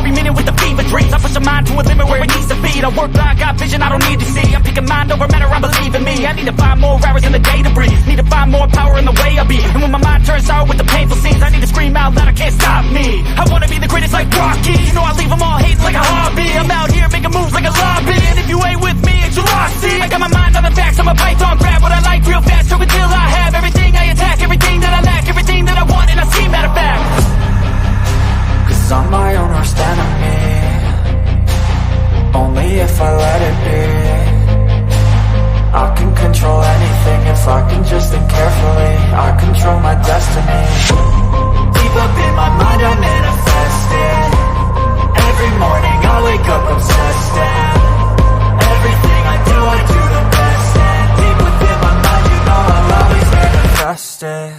every minute with the fever dreams. I push a mind to a limit where it needs to feed. I work blind, got vision I don't need to see. I'm picking mind over matter, I believe in me. I need to find more hours in the day to breathe. Need to find more power in the way I be. And when my mind turns sour with the painful scenes, I need to scream out loud, I can't stop me. I wanna be the greatest like Rocky. You know I leave them all hating like a hobby. I'm out here making moves like a lobby. And if you ain't with me, it's your loss. See, I got my mind on the facts, I'm a python, grab what I like real fast. So until I have everything I attack, everything that I lack, everything that I want, and I see matter of fact. Cause I'm my own worst enemy. Only if I let it be. I can control anything if I can just think carefully. I control my destiny. Deep up in my mind I manifest it. Every morning I wake up obsessed, and everything I do the best. And deep within my mind, you know I'll always manifest it.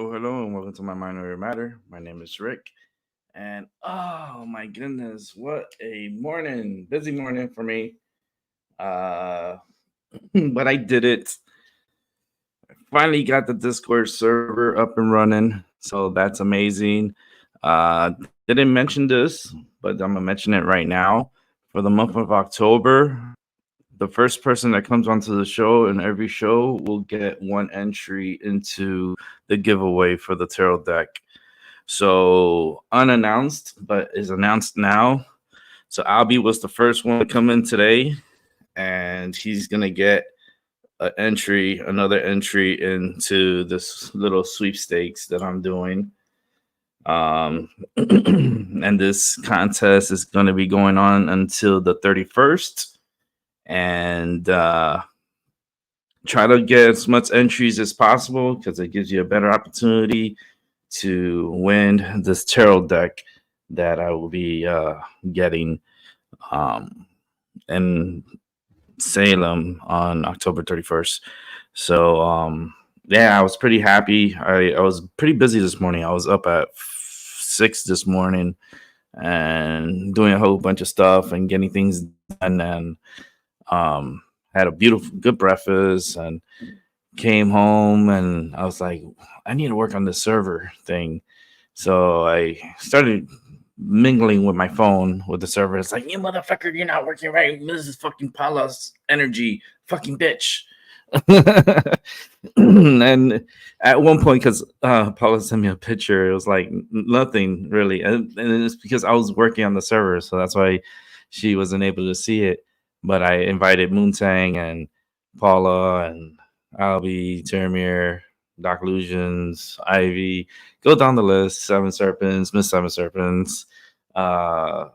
Hello, and welcome to my Minority Matter. My name is Rick, and oh my goodness, what a morning! Busy morning for me. But I did it. I finally got the Discord server up and running, so that's amazing. Didn't mention this, but I'm gonna mention it right now. For the month of October, the first person that comes onto the show in every show will get one entry into the giveaway for the tarot deck. So unannounced, but is announced now. So Albie was the first one to come in today, and he's gonna get another entry into this little sweepstakes that I'm doing. And this contest is going to be going on until the 31st, and try to get as much entries as possible because it gives you a better opportunity to win this tarot deck that I will be getting in Salem on October 31st. So yeah, I was pretty happy. I was pretty busy this morning. I was up at 6 this morning and doing a whole bunch of stuff and getting things done, and had a good breakfast and came home, and I was like, I need to work on this server thing. So I started mingling with my phone with the server. It's like, you motherfucker, you're not working right. Mrs. fucking Paula's energy, fucking bitch. And at one point, because Paula sent me a picture, it was like nothing really, and it's because I was working on the server, so that's why she wasn't able to see it. But I invited Moontang and Paula and Albie, Termir, Doc Illusions, Ivy. Go down the list. Seven Serpents, Miss Seven Serpents. I'm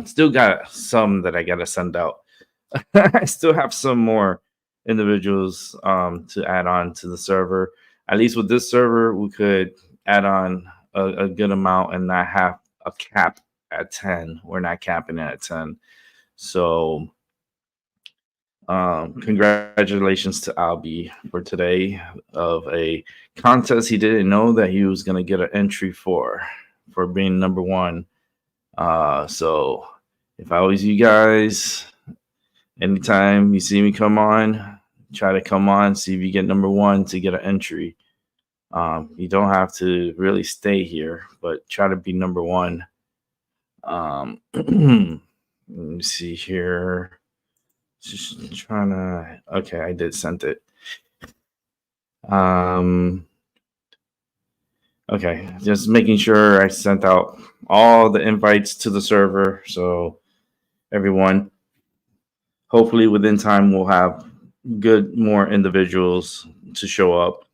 still got some that I gotta send out. I still have some more individuals to add on to the server. At least with this server, we could add on a good amount and not have a cap at 10. We're not capping it at 10. So congratulations to Albie for today of a contest he didn't know that he was going to get an entry for being number one. So if I was you guys, anytime you see me come on, try to come on, see if you get number one to get an entry. You don't have to really stay here, but try to be number one. Let me see here. Just trying to. Okay, I did send it. Okay, just making sure I sent out all the invites to the server, so everyone. Hopefully, within time, we'll have more individuals to show up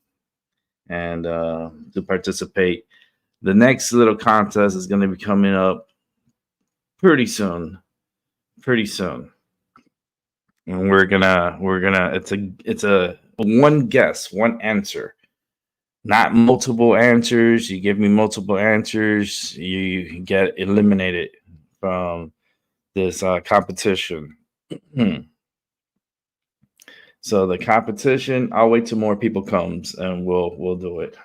and to participate. The next little contest is going to be coming up pretty soon, and we're gonna it's a one guess, one answer, not multiple answers. You give me multiple answers, you get eliminated from this competition. So the competition, I'll wait till more people comes and we'll do it.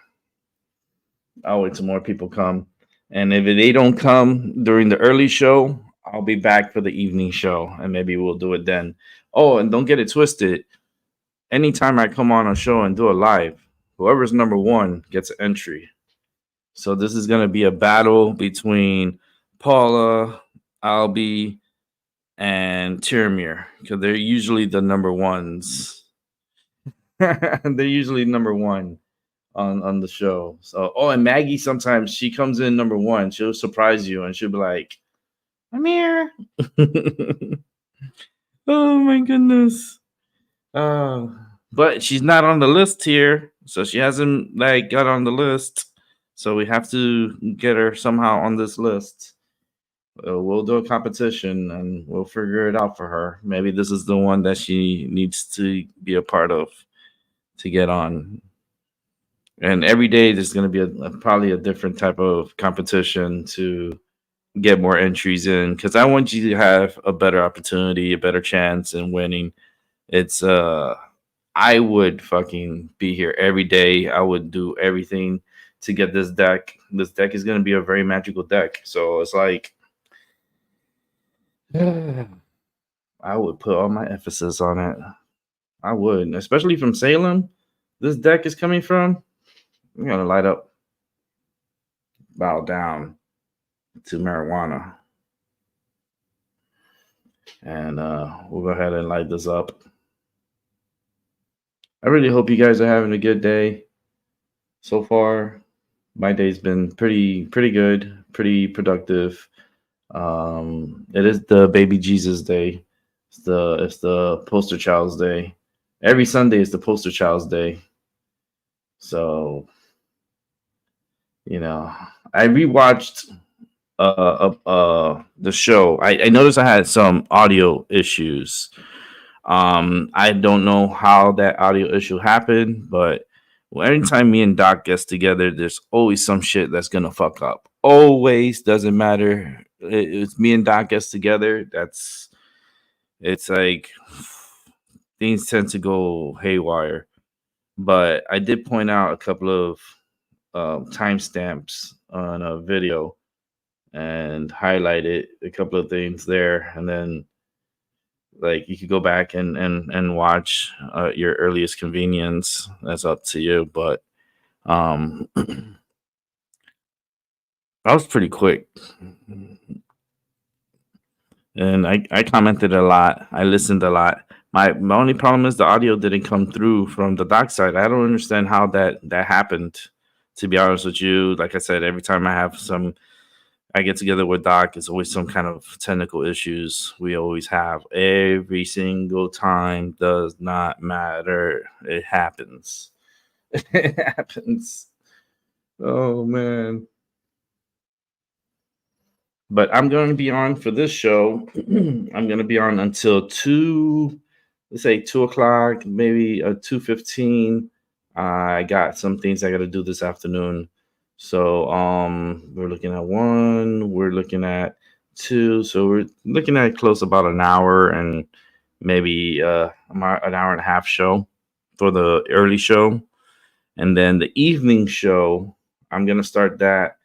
I'll wait till more people come. And if they don't come during the early show, I'll be back for the evening show and maybe we'll do it then. Oh, and don't get it twisted. Anytime I come on a show and do a live, whoever's number one gets an entry. So this is going to be a battle between Paula, Albie, and Tiramir, because they're usually the number ones. They're usually number one on the show. So, and Maggie, sometimes she comes in number one. She'll surprise you and she'll be like, I'm here. Oh my goodness. But she's not on the list here, so she hasn't got on the list. So we have to get her somehow on this list. We'll do a competition and we'll figure it out for her. Maybe this is the one that she needs to be a part of to get on. And every day there's going to be probably a different type of competition to get more entries in, because I want you to have a better opportunity, a better chance in winning. It's I would fucking be here every day. I would do everything to get this deck. This deck is going to be a very magical deck. So it's like I would put all my emphasis on it. I would, especially from Salem. This deck is coming from. I'm gonna light up, bow down to marijuana, and we'll go ahead and light this up. I really hope you guys are having a good day so far. My day's been pretty good, pretty productive. It is the baby Jesus day. It's the poster child's day. Every Sunday is the poster child's day. So, I rewatched the show. I noticed I had some audio issues. I don't know how that audio issue happened, but anytime me and Doc gets together, there's always some shit that's gonna fuck up. Always, doesn't matter. It's me and Doc gets together. It's like things tend to go haywire. But I did point out a couple of timestamps on a video and highlighted a couple of things there, and then you could go back and watch your earliest convenience. That's up to you, but that was pretty quick. And I commented a lot. I listened a lot. My only problem is the audio didn't come through from the Doc side. I don't understand how that happened, to be honest with you. Like I said, every time I get together with Doc, it's always some kind of technical issues. We always have every single time. Does not matter. It happens. It happens. Oh man. But I'm going to be on for this show. I'm going to be on until 2, let's say 2 o'clock, maybe 2:15. I got some things I got to do this afternoon. So we're looking at 1, we're looking at 2, so we're looking at close about an hour and maybe an hour and a half show for the early show. And then the evening show, I'm going to start that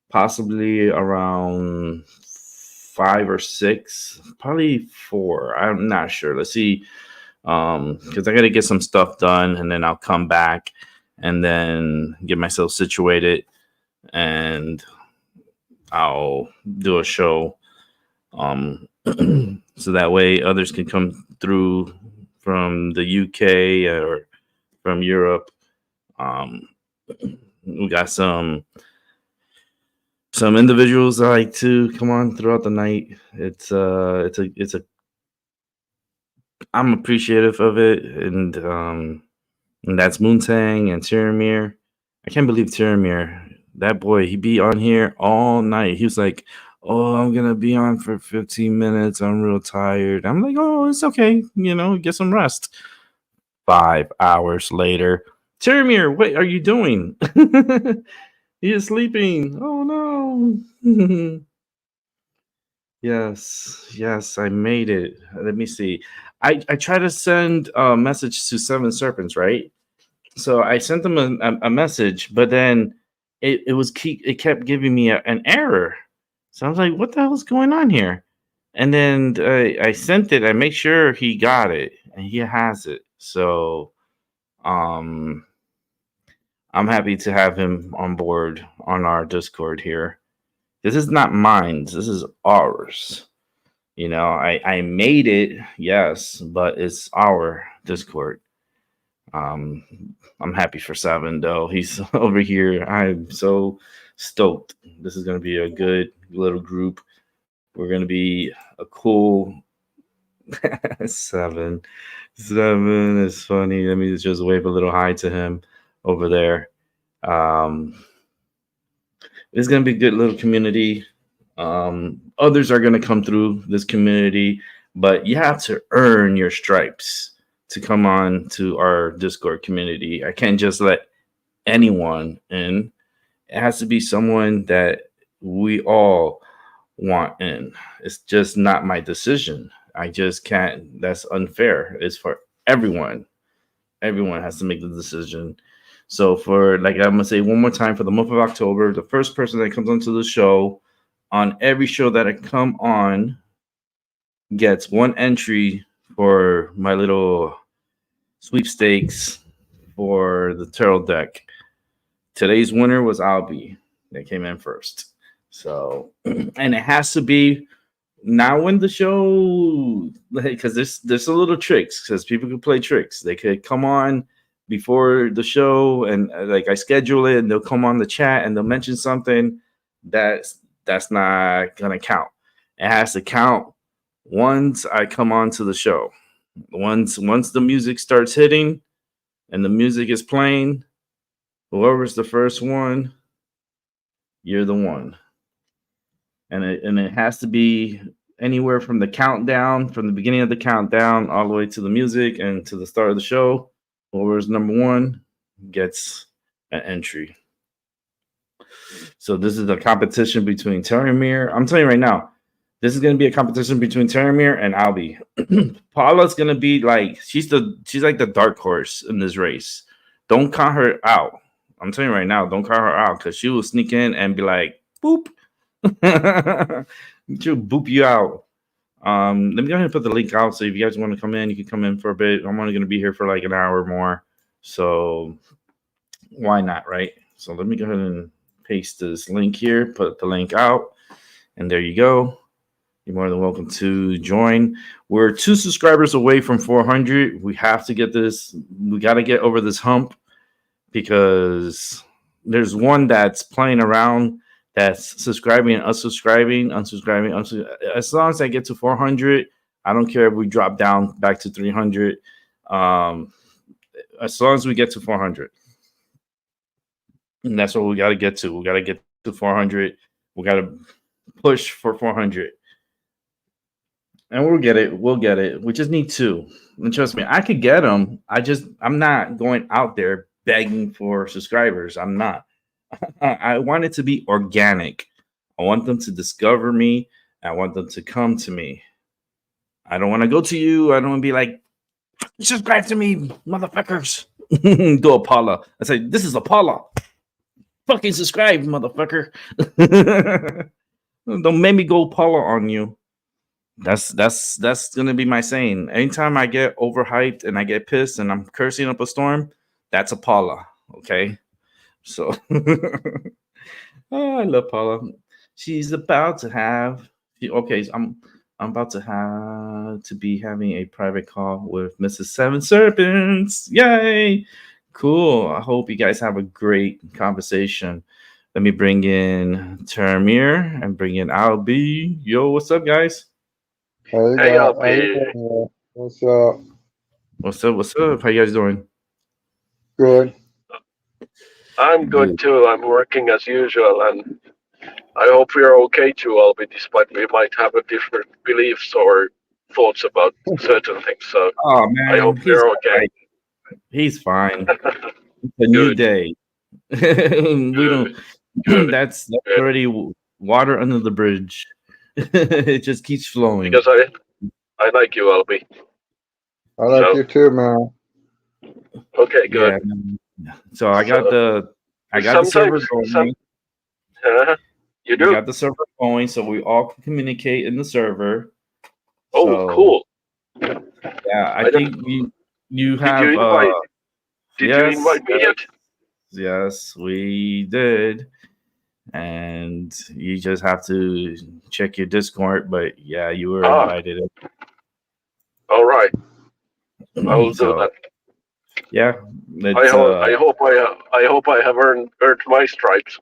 possibly around 5 or 6, probably 4. I'm not sure. Let's see. Because I got to get some stuff done and then I'll come back and then get myself situated and I'll do a show. So that way others can come through from the UK or from Europe. We got some individuals that like to come on throughout the night. It's a I'm appreciative of it, and that's Moontang and Tyramir. I can't believe Tyramir. That boy, he be on here all night. He was like, "Oh, I'm gonna be on for 15 minutes. I'm real tired." I'm like, "Oh, it's okay. Get some rest." 5 hours later, Tyramir, what are you doing? He is sleeping. Oh no. Yes, I made it. Let me see. I tried to send a message to Seven Serpents, right? So I sent them a message, but then it kept giving me an error. So I was like, what the hell is going on here? And then I sent it. I make sure he got it and he has it. So I'm happy to have him on board on our Discord here. This is not mine. This is ours. I made it, yes, but it's our Discord. I'm happy for Seven though. He's over here. I'm so stoked. This is gonna be a good little group. We're gonna be a cool Seven. Seven is funny. Let me just wave a little hi to him over there. It's gonna be a good little community. Others are going to come through this community, but you have to earn your stripes to come on to our Discord community. I can't just let anyone in. It has to be someone that we all want in. It's just not my decision. I just can't. That's unfair. It's for everyone. Everyone has to make the decision. So I'm going to say one more time, for the month of October, the first person that comes onto the show, on every show that I come on, gets 1 entry for my little sweepstakes for the tarot deck. Today's winner was Albie. That came in first. So, and it has to be now when the show, because there's a little tricks, because people can play tricks. They could come on before the show and I schedule it and they'll come on the chat and they'll mention something that's not gonna count. It has to count once I come on to the show. Once the music starts hitting and the music is playing, whoever's the first one, you're the one. And it has to be anywhere from the countdown, from the beginning of the countdown all the way to the music and to the start of the show. Whoever's number 1 gets an entry. So this is a competition between Tyramir. I'm telling you right now, this is going to be a competition between Tyramir and Albie. Paula's going to be she's like the dark horse in this race. Don't count her out. I'm telling you right now, don't count her out, because she will sneak in and be like, boop. She'll boop you out. Let me go ahead and put the link out. So if you guys want to come in, you can come in for a bit. I'm only going to be here for an hour more. So why not, right? So let me go ahead and paste this link here, put the link out, and there you go. You're more than welcome to join. We're 2 subscribers away from 400. We have to get this. We got to get over this hump, because there's one that's playing around, that's subscribing and unsubscribing. As long as I get to 400, I don't care if we drop down back to 300. As long as we get to 400. And that's what we got to get to. We got to get to 400. We got to push for 400. And we'll get it. We'll get it. We just need two. And trust me, I could get them. I'm not going out there begging for subscribers. I'm not. I want it to be organic. I want them to discover me. I want them to come to me. I don't want to go to you. I don't want to be like, subscribe to me, motherfuckers. Do a Paula. I say, this is a Paula. Fucking subscribe, motherfucker. Don't make me go Paula on you. That's gonna be my saying. Anytime I get overhyped and I get pissed and I'm cursing up a storm, that's a Paula. Okay. So oh, I love Paula. She's about to have okay, so I'm about to be having a private call with Mrs. Seven Serpents. Yay! Cool. I hope you guys have a great conversation. Let me bring in Termir and bring in Albie. Yo, what's up, guys? Hey, Albie. What's up? What's up? What's up? How you guys doing? Good. I'm good too. I'm working as usual, and I hope we're okay too, Albie, despite we might have a different beliefs or thoughts about certain things. So Oh man, I hope we're okay. Right. He's fine. It's a new day. We don't. That's Good. already water under the bridge. It just keeps flowing. Because I like you, Albie. I like So- you too, man. Okay, good. Yeah, man. So I got the server Sometimes- going. You We do? got the server going, so we all can communicate in the server. Oh, So, cool. Yeah, I I think you have. Did you invite? Did yes, you invite me yet? Yes, we did. And you just have to check your Discord. But yeah, you were invited. All right. I will So, do that. Yeah, I hope I have earned my stripes.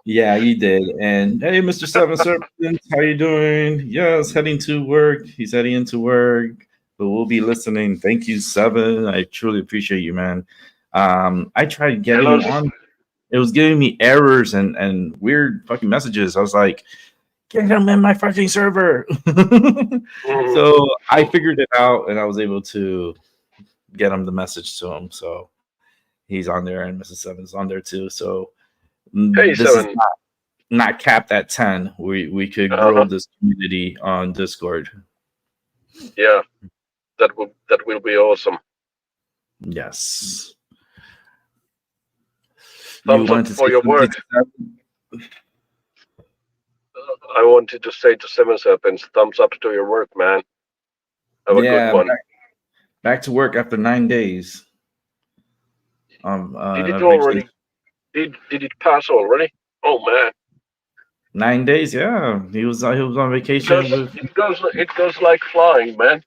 yeah, you did. And hey, Mr. Seven Serpents, how you doing? Yes, heading to work. He's heading into work, but we'll be listening. Thank you, Seven. I truly appreciate you, man. I tried getting Hello. on. It was giving me errors and weird fucking messages. I was like, get him in my fucking server. So I figured it out and I was able to get him the message to him. So he's on there and Mrs. Seven's on there too. So Hey, this Seven. is not capped at 10. We could grow this community on Discord. Yeah, that will be awesome. Yes. Thumbs up for your work. I wanted to say to Seven Serpents, thumbs up to your work, man. Have a good one. Back to work after 9 days. Did it already? Did it pass already? Oh man! 9 days, yeah. He was on vacation. It goes like flying, man.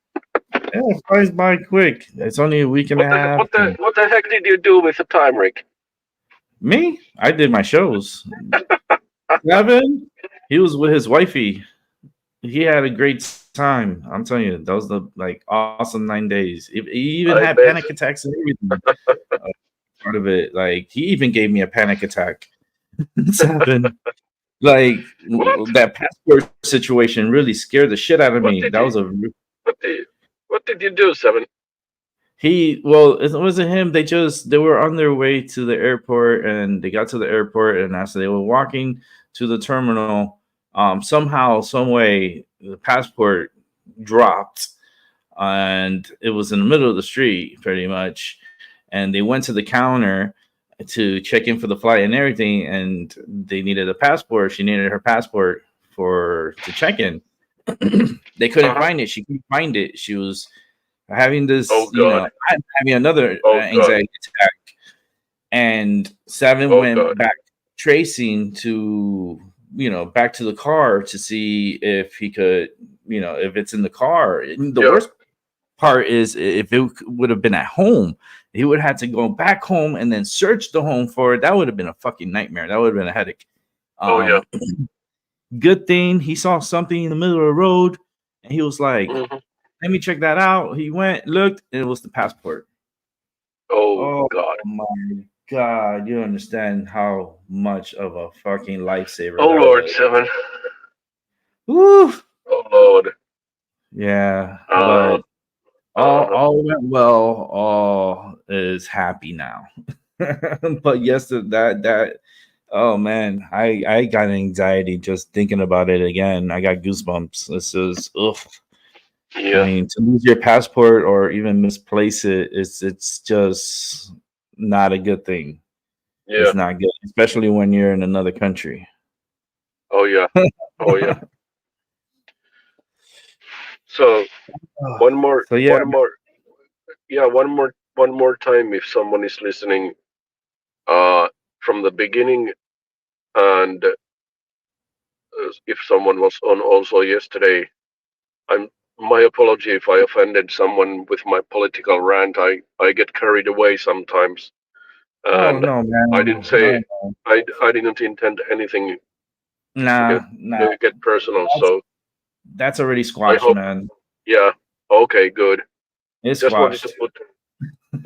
Yeah, it flies by quick. It's only a week and a half. What the heck did you do with the time, Rick? Me? I did my shows. Seven? He was with his wifey. He had a great time. I'm telling you, that was the awesome 9 days. He even had panic attacks and everything. Part of it, he even gave me a panic attack. Seven. That passport situation really scared the shit out of me. That was What did you do, Seven? It wasn't him. They were on their way to the airport, and they got to the airport, and as they were walking to the terminal, somehow, some way, the passport dropped, and it was in the middle of the street, pretty much. And they went to the counter to check in for the flight and everything, and they needed a passport. She needed her passport to check in. They couldn't find it. She couldn't find it. She was having this, having another anxiety attack. And Seven went back tracing to, back to the car to see if he could, if it's in the car. The worst part is if it would have been at home, he would have had to go back home and then search the home for it. That would have been a fucking nightmare. That would have been a headache. Good thing he saw something in the middle of the road and he was like, let me check that out. He went, looked, and it was the passport. Oh God. My God, you understand how much of a fucking lifesaver Oh that Lord, was. 7. Woo! Oh Lord. Yeah, Uh, but uh, all went well. All is happy now. But yes, that oh man, I got anxiety just thinking about it again. I got goosebumps. This is ugh. I yeah, mean, to lose your passport or even misplace it, it's just not a good thing. yeah. It's not good, especially when you're in another country. Oh yeah. Oh yeah. So So yeah, one more, yeah, one more time. If someone is listening, from the beginning, and if someone was on also yesterday, I'm my apology if I offended someone with my political rant. I get carried away sometimes, oh and no, I man, didn't no, say no. I didn't intend anything to Nah, nah. get personal. That's, So that's already I squashed, hope, man. yeah, okay, good. It's Just wanted to squashed. put,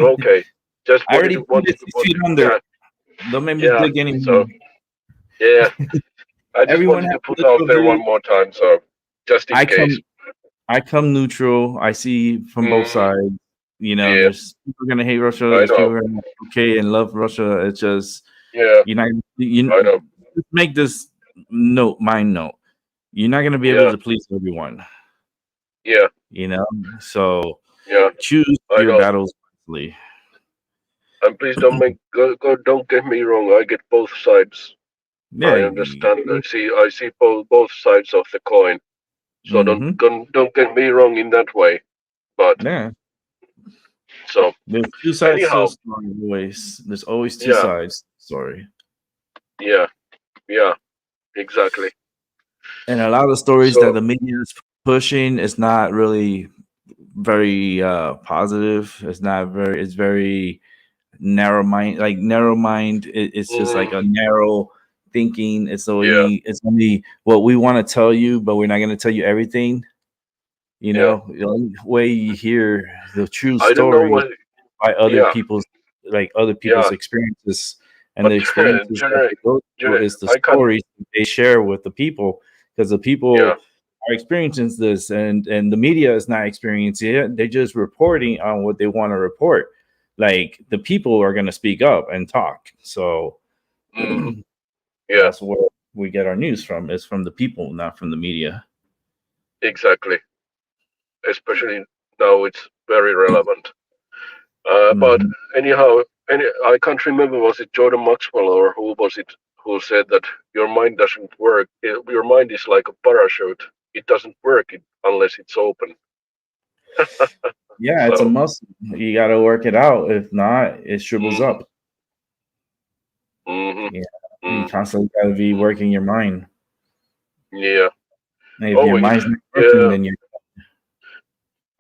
okay, just I already put wanted it to 6 put, feet under. yeah, Don't make me yeah. dig anymore. So yeah, I just Everyone wanted has to put out political there one views. more time. So just in I case. come I come neutral. I see from both Mm, sides. You know, yeah, there's people gonna hate Russia. I There's people know. gonna okay and love Russia. It's just Yeah, I you know. just make this mind note. You're not gonna be able Yeah, to please everyone. yeah, You know, so yeah, choose I your know. battles wisely. And please don't don't get me wrong. I get both sides. Yeah. I understand. I see both sides of the coin. So Mm-hmm. don't get me wrong in that way. But Yeah. so There's two sides to a anyhow, story always. There's always two yeah, sides. Sorry. yeah, yeah, exactly. And a lot of stories that So the media is pushing is not really very positive. It's not very. It's very narrow mind. Like narrow mind. It's just like mm, a narrow thinking. yeah, It's only what we want to tell you, but we're not going to tell you everything. You yeah. know, the only way you hear the true I don't know story what. by Yeah, other people's yeah. experiences, and But the experiences that they go through is the I can't. stories that they share with the people, because the Yeah, people are experiencing this, and the media is not experiencing it. They're just reporting on what they want to report. Like the people are going to speak up and talk. So mm, yeah, that's where we get our news from, is from the people, not from the media. exactly. Especially now, it's very relevant. But Mhm. anyhow, I can't remember, was it Jordan Maxwell or who was it who said that your mind doesn't work. Your mind is like a parachute. It doesn't work unless it's open. Yeah, it's a So, muscle. You got to work it out. If not, it shrivels hmm up. hmm Yeah, you hmm constantly got to be working your mind. yeah. And if your Oh, mind's not working, yeah. then you're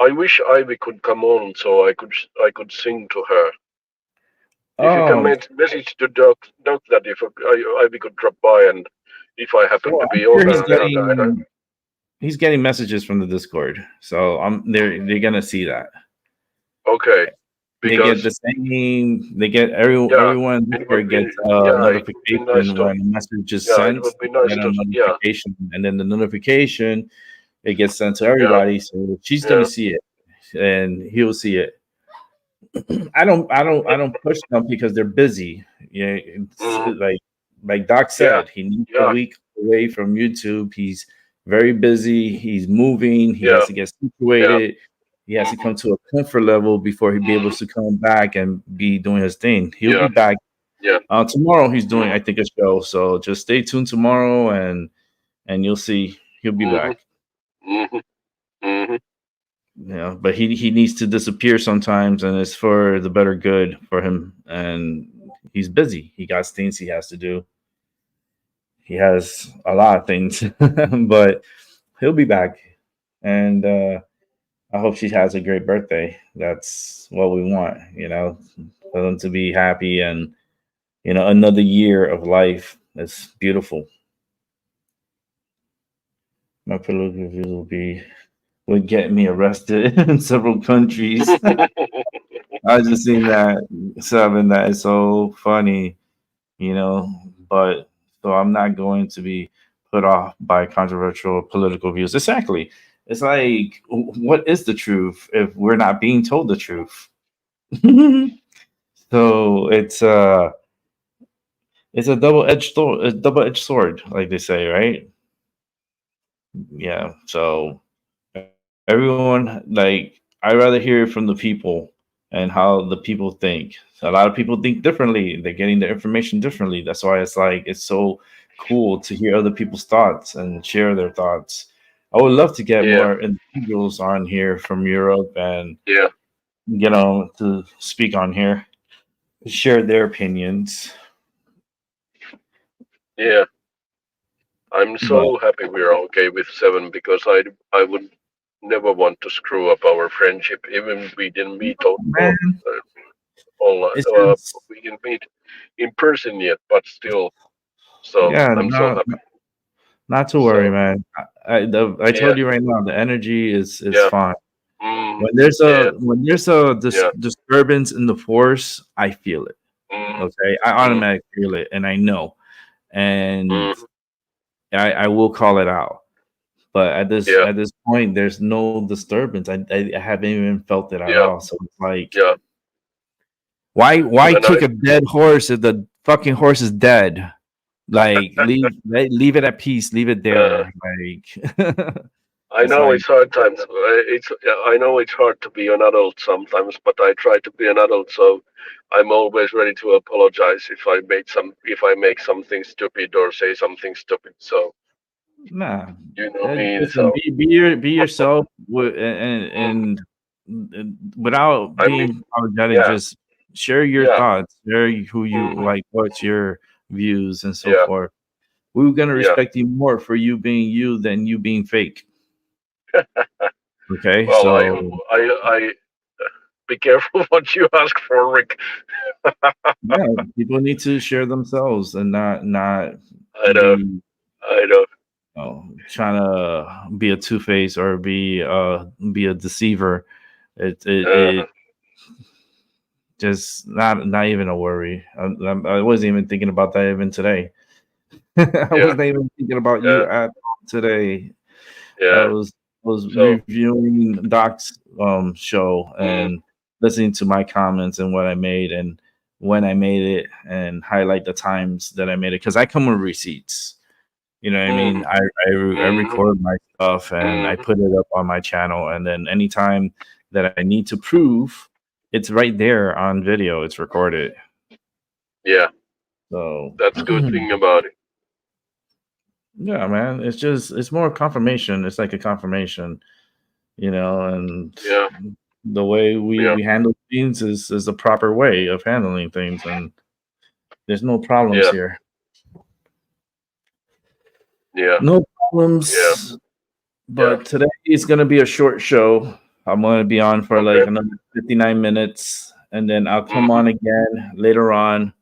I wish Ivy could come on so I could sing to her. If you can oh message to Doc that if Ivy could drop by and if I happen well, to I'm be on, sure and he's getting messages from the Discord, so they're gonna see that. okay, They get because the same. They get yeah, everyone it here would be gets a yeah, it would be nice notification to when a message is yeah, it sent. would be They nice get a to yeah, notification, and then the notification it gets sent to yeah, everybody. So she's gonna yeah, see it, and he'll see it. I don't push them because they're busy. Yeah, it's hmm like Doc yeah, said, he needs a yeah, week away from YouTube. He's very busy. He's moving. He has yeah, to get yeah, situated. He has to hmm come to a comfort level before he'll be able hmm to come back and be doing his thing. He'll yeah, be back yeah, tomorrow. He's doing, hmm I think, a show. So just stay tuned tomorrow, and you'll see he'll be hmm back. hmm hmm Yeah, but he needs to disappear sometimes, and it's for the better good for him. And he's busy. He got things he has to do. He has a lot of things, but he'll be back. And I hope she has a great birthday. That's what we want, for them to be happy, and another year of life. That's beautiful. My political views would get me arrested in several countries. I just seen that 7. That is so funny, you know. But so I'm not going to be put off by controversial political views. Exactly. It's like, what is the truth if we're not being told the truth? So it's a double edged sword, like they say, right? Yeah. So everyone, like, I rather hear from the people and how the people think. A lot of people think differently. They're getting their information differently. That's why it's like it's so cool to hear other people's thoughts and share their thoughts. I would love to get Yeah, more individuals on here from Europe and yeah, to speak on here, share their opinions. yeah. I'm But so happy we're okay with 7 because I would never want to screw up our friendship, even if we didn't meet man, online. it's just We didn't meet in person yet, but still. So yeah, I'm so no, happy. not to worry, So man. I yeah, told you right now, the energy is yeah, fine. mm, When there's yeah, a yeah, disturbance in the force, I feel it. mm, Okay, I mm, automatically feel it, and I know, and mm, I will call it out. But yeah, at this point, there's no disturbance. I haven't even felt it at yeah, all. So it's like, yeah. why And kick a dead horse if the fucking horse is dead? Like leave it at peace. Leave it uh, there. Like I it's know like it's hard times. I know it's hard to be an adult sometimes, but I try to be an adult, so I'm always ready to apologize if I make something stupid or say something stupid. So nah. you know me. Listen, So be yourself and without I mean, being apologetic. yeah, Just share your yeah, thoughts. Share who you mm, like. What's your views and so yeah, forth. We're gonna yeah. respect you more for you being you than you being fake. Okay, Well, so I be careful what you ask for, Rick. yeah, people need to share themselves and not I know, be I know. trying to be a two face or be a deceiver. It Uh, just not even a worry. I wasn't even thinking about that even today. I yeah, wasn't even thinking about yeah, you at today. I yeah. was So, reviewing Doc's show mm, and listening to my comments and what I made and when I made it and highlight the times that I made it because I come with receipts. You know what I mean? mm, I mm, record my stuff and I mm, put it up on my channel, and then anytime that I need to prove, it's right there on video. It's recorded. yeah, So that's good thing about it. yeah, man, it's more confirmation. It's like a confirmation, and Yeah, the way yeah, we handle things is the proper way of handling things, and there's no problems yeah, here. yeah, No yeah, problems. yeah. But today is gonna be a short show. I'm gonna be on for like Okay. another 59 minutes, and then I'll come Mm, on again later on.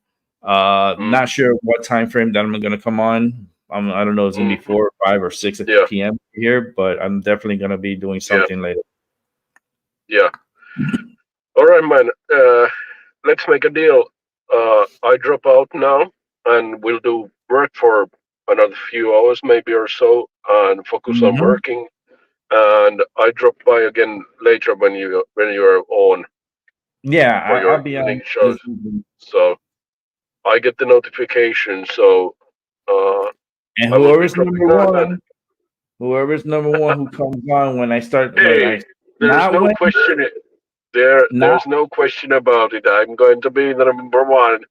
mm, Not sure what time frame that I'm gonna come on. I don't know if it's gonna be mm, 4 or 5 or 6 yeah, p.m. here, but I'm definitely gonna be doing yeah, something later. yeah. All right, man. Let's make a deal. I drop out now, and we'll do work for another few hours, maybe or so, and focus on Mhm. working. And I drop by again later when you are on Yeah, for I'll your be evening on shows. this evening. So I get the notification. So And I will be dropping on. And whoever's number one who comes on when hey, I there's not no when question. not There's no question about it. I'm going to be the number one.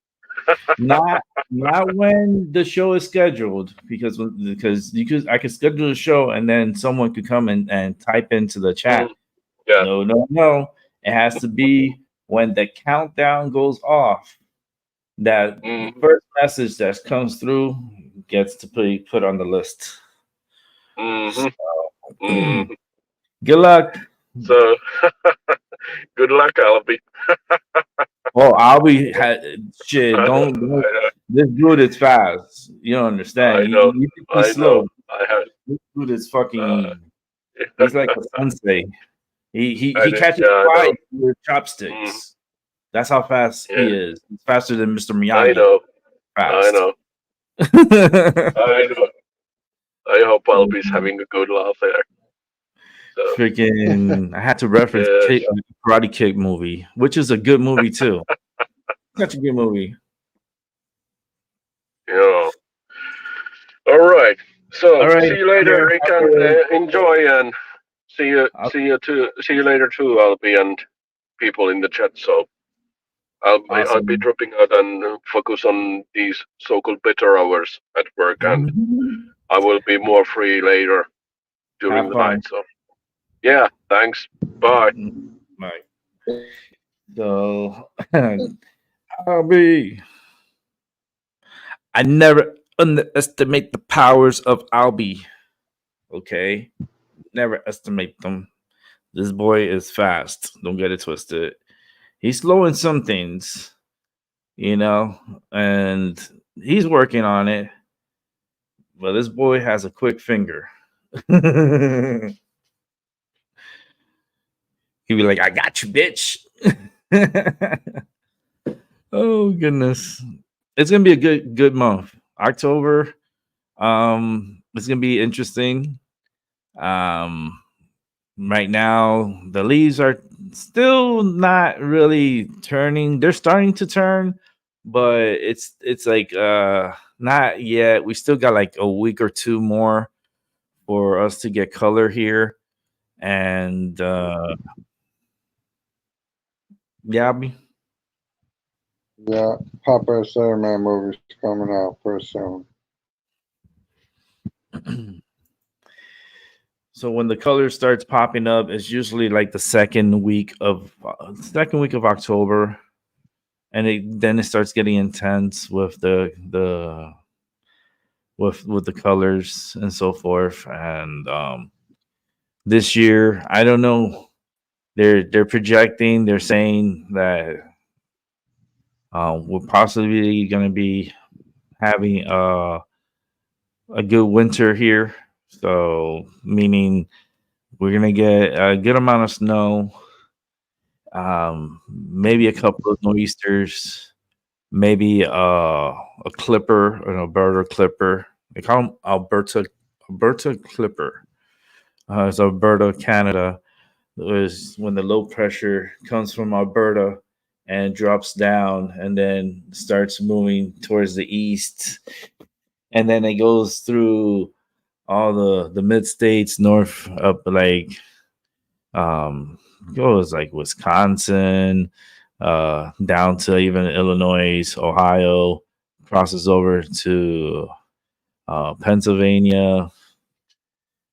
not not when the show is scheduled because I could schedule a show and then someone could come and type into the Mm, chat. yeah. No. It has to be when the countdown goes off. That Mm, first message that comes through gets to be put on the list. hmm Good hmm luck. So good luck, Albie. Oh, I'll be shit. I know. Don't. This dude is fast. You don't understand. I know. You think I he's know. slow? I have. This dude is Uh, fucking. He's like a sensei. He I know. catches Yeah, I know. flies with Mm, chopsticks. That's how fast he Yeah. is. He's faster than Mr. I Miyagi. know. I Fast. know. I know. I hope Albie's having a good laugh there. So, Freaking! I had to reference yes. Karate Kid movie, which is a good movie too. Such a good movie. Yeah. All right. So All right. see you later, Yeah. Rick, and enjoy, and see you later too, Albie, and people in the chat. So I'll be Awesome. dropping out and focus on these so-called better hours at work, and I will be more free later during Have the fun. night. So yeah, thanks. Bye. Right. So, Albie. I never underestimate the powers of Albie. Okay? Never estimate them. This boy is fast. Don't get it twisted. He's slow in some things, and he's working on it. But this boy has a quick finger. He'd be like, I got you, bitch. Oh goodness. It's gonna be a good month. October. It's gonna be interesting. Right now the leaves are still not really turning. They're starting to turn, but it's like not yet. We still got like a week or two more for us to get color here. And yeah, Yeah, Papa Sailorman movie's coming out pretty soon. so when the color starts popping up, it's usually like the second week of October, and then it starts getting intense with with the colors and so forth. And this year, I don't know. They're projecting. They're saying that we're possibly going to be having a good winter here. So meaning we're gonna get a good amount of snow, maybe a couple of nor'easters, maybe a clipper, an Alberta clipper. They call them Alberta clipper. It's Alberta, Canada. Is when the low pressure comes from Alberta and drops down and then starts moving towards the east, and then it goes through all the mid states north up like goes like Wisconsin, down to even Illinois, Ohio, crosses over to Pennsylvania,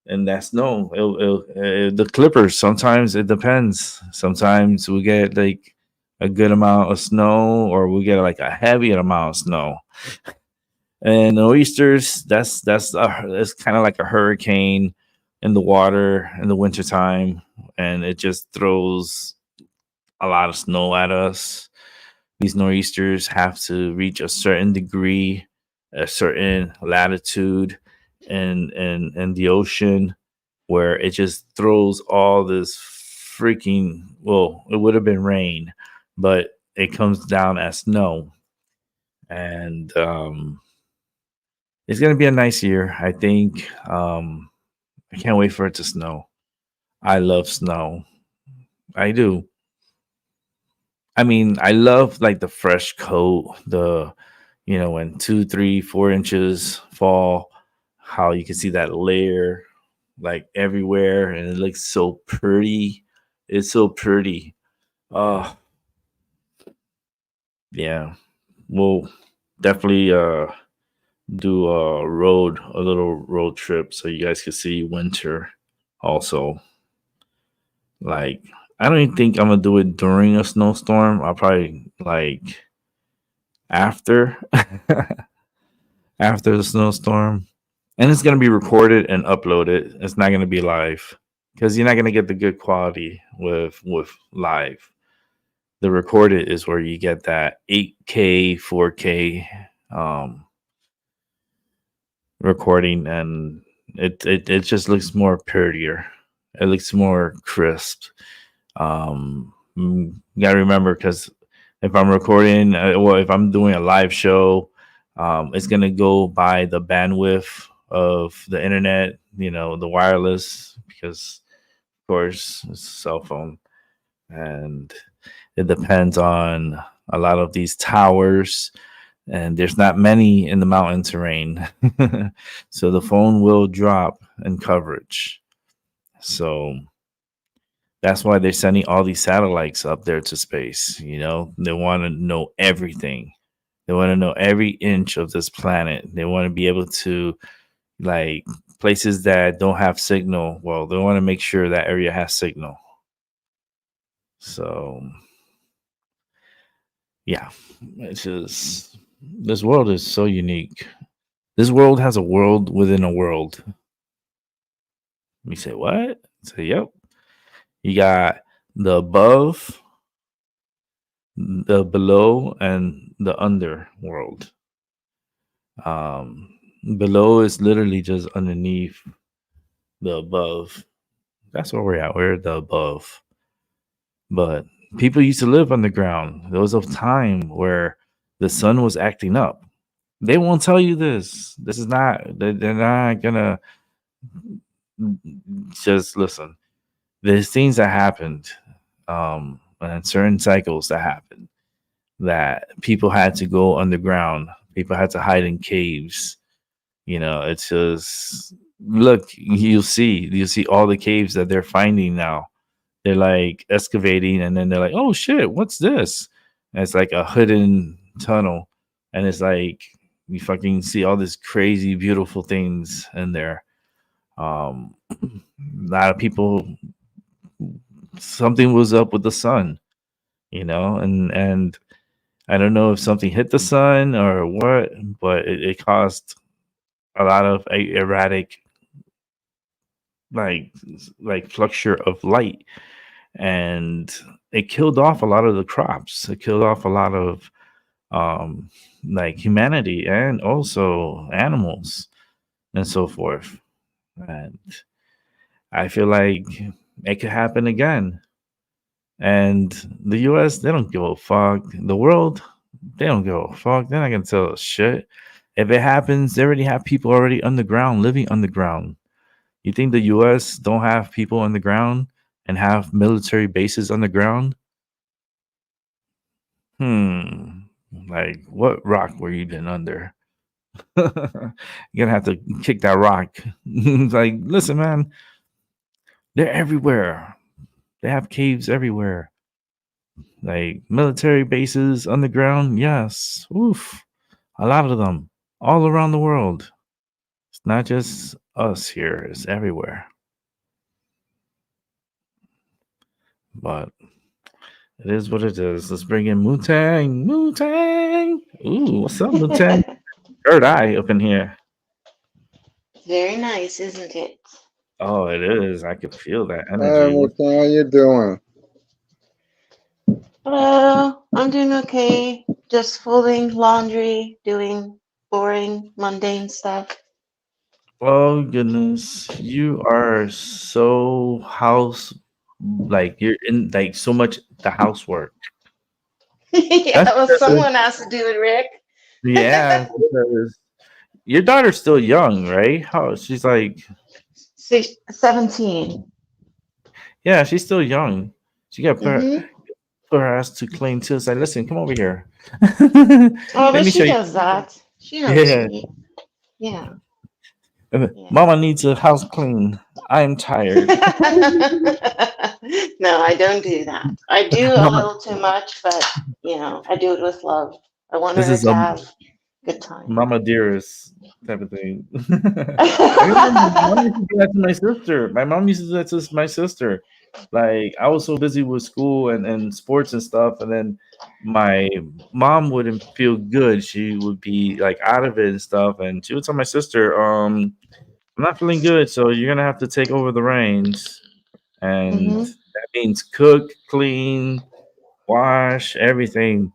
and that's no the Clippers. Sometimes it depends. Sometimes we get like a good amount of snow, or we get like a heavy amount of snow. And oysters, it's kind of like a hurricane in the water in the wintertime, and it just throws a lot of snow at us. These nor'easters have to reach a certain degree, a certain latitude in the ocean, where it just throws all this freaking, well, it would have been rain, but it comes down as snow. And it's gonna be a nice year, I think. I can't wait for it to snow. I love snow. I do. I mean, I love like the fresh coat, when 2, 3, 4 inches fall, how you can see that layer like everywhere, and it looks so pretty. It's so pretty. Oh, yeah. We'll definitely do a little road trip so you guys can see winter also. Like, I don't even think I'm gonna do it during a snowstorm. I'll probably like after after the snowstorm. And it's gonna be recorded and uploaded. It's not gonna be live, because you're not gonna get the good quality with live. The recorded is where you get that 8K, 4K recording, and it just looks more prettier. It looks more crisp. You gotta remember, because if I'm recording or if I'm doing a live show, it's gonna go by the bandwidth of the internet, the wireless, because of course it's a cell phone, and it depends on a lot of these towers, and there's not many in the mountain terrain. So the phone will drop in coverage. So that's why they're sending all these satellites up there to space. They want to know everything. They want to know every inch of this planet. They want to be able to, like, places that don't have signal. Well, they want to make sure that area has signal. So, yeah, it's just, this world is so unique. This world has a world within a world. You say, what? Say, yep. You got the above, the below, and the underworld. Below is literally just underneath the above. That's where we're at. We're the above. But people used to live underground. There was a time where the sun was acting up. They won't tell you this. This is not, they're not gonna, just listen. There's things that happened, and certain cycles that happened, that people had to go underground. People had to hide in caves. It's just, look, you'll see all the caves that they're finding now. They're like excavating, and then they're like, oh shit, what's this? And it's like a hidden tunnel, and it's like you fucking see all this crazy, beautiful things in there. A lot of people, something was up with the sun, and I don't know if something hit the sun or what, but it caused a lot of erratic, like flucture of light, and it killed off a lot of the crops. It killed off a lot of like humanity, and also animals and so forth. And I feel like it could happen again. And the US, they don't give a fuck. The world, they don't give a fuck. They're not gonna tell us shit. If it happens, they already have people already underground, living underground. You think the US don't have people underground and have military bases underground? Like, what rock were you been under? You're gonna have to kick that rock. Like, listen, man, they're everywhere. They have caves everywhere. Like military bases underground, yes. Oof. A lot of them all around the world. It's not just us here, it's everywhere. But it is what it is. Let's bring in Wu-Tang. Wu-Tang. Ooh, what's up, Wu-Tang? Third eye up in here. Very nice, isn't it? Oh, it is. I can feel that Hey, energy. what are you doing? Hello, I'm doing okay. Just folding laundry, doing boring, mundane stuff. Oh goodness, you are so like you're in like so much the housework. Yeah, That's well, because, someone has to do it, Rick. yeah, because your daughter's still young, right? How she's like, 17. yeah, she's still young. She got Mm-hmm. put her ass to clean too. Say, listen, come over here. Oh, Let but me she show you. does that. She knows Yeah, me. Yeah. Mama needs a house clean. I'm tired. No, I don't do that. I do a Mama, little too much, but I do it with love. I want this her is to a have a good time. Mama dearest type of thing. I remember my mom used to do that to my sister. My mom used to do that to my sister. Like, I was so busy with school and sports and stuff, and then my mom wouldn't feel good. She would be like out of it and stuff, and she would tell my sister, I'm not feeling good, so you're gonna have to take over the reins. And Hmm. that means cook, clean, wash, everything.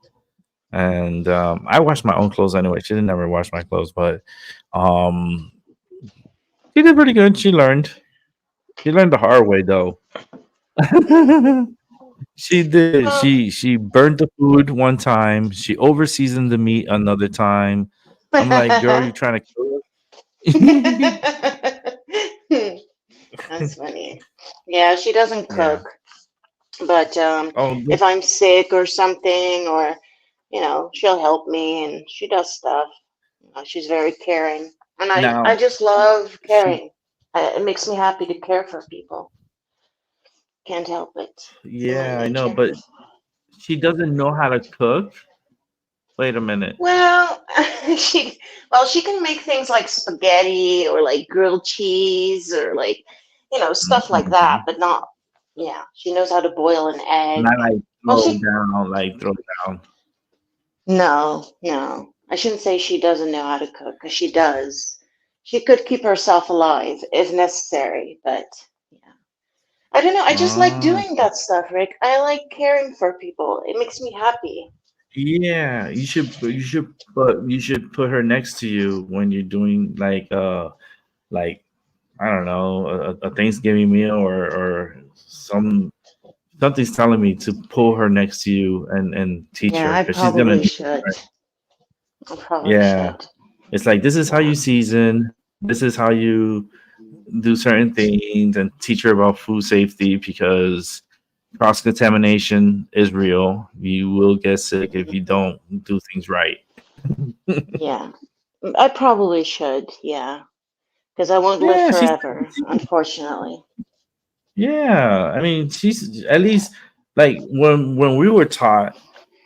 And I wash my own clothes anyway. She didn't never wash my clothes, but um, she did pretty good. She learned. She learned the hard way though. She did. Well, She burned the food one time. She over seasoned the meat another time. I'm like, girl, you trying to kill us? That's funny. Yeah, she doesn't Yeah. cook, but Oh, if I'm sick or something, or she'll help me and she does stuff. She's very caring, and I now just love she. caring. It makes me happy to care for people. Can't help it. It's in my Yeah, I know, nature. but she doesn't know how to cook. Wait a minute. Well, she can make things like spaghetti or like grilled cheese or like stuff like that, Mhm. but not. Yeah, she knows how to boil an egg. Not like Well, throw she down, like throw down. no, no. I shouldn't say she doesn't know how to cook because she does. She could keep herself alive if necessary, but yeah. I don't know. I just like Ah, doing that stuff, Rick. I like caring for people. It makes me happy. yeah. You should put her next to you when you're doing like I don't know a Thanksgiving meal or something's telling me to pull her next to you and teach Yeah, her I because she's gonna probably need. should. I probably Yeah, should. it's like this is how Yeah. you season. This is how you do certain things, and teach her about food safety because cross contamination is real. You will get sick if you Mhm. don't do things right. Yeah. I probably should. Yeah. Because I won't live Yeah, she's forever, unfortunately. yeah. I mean, she's at least like when we were taught,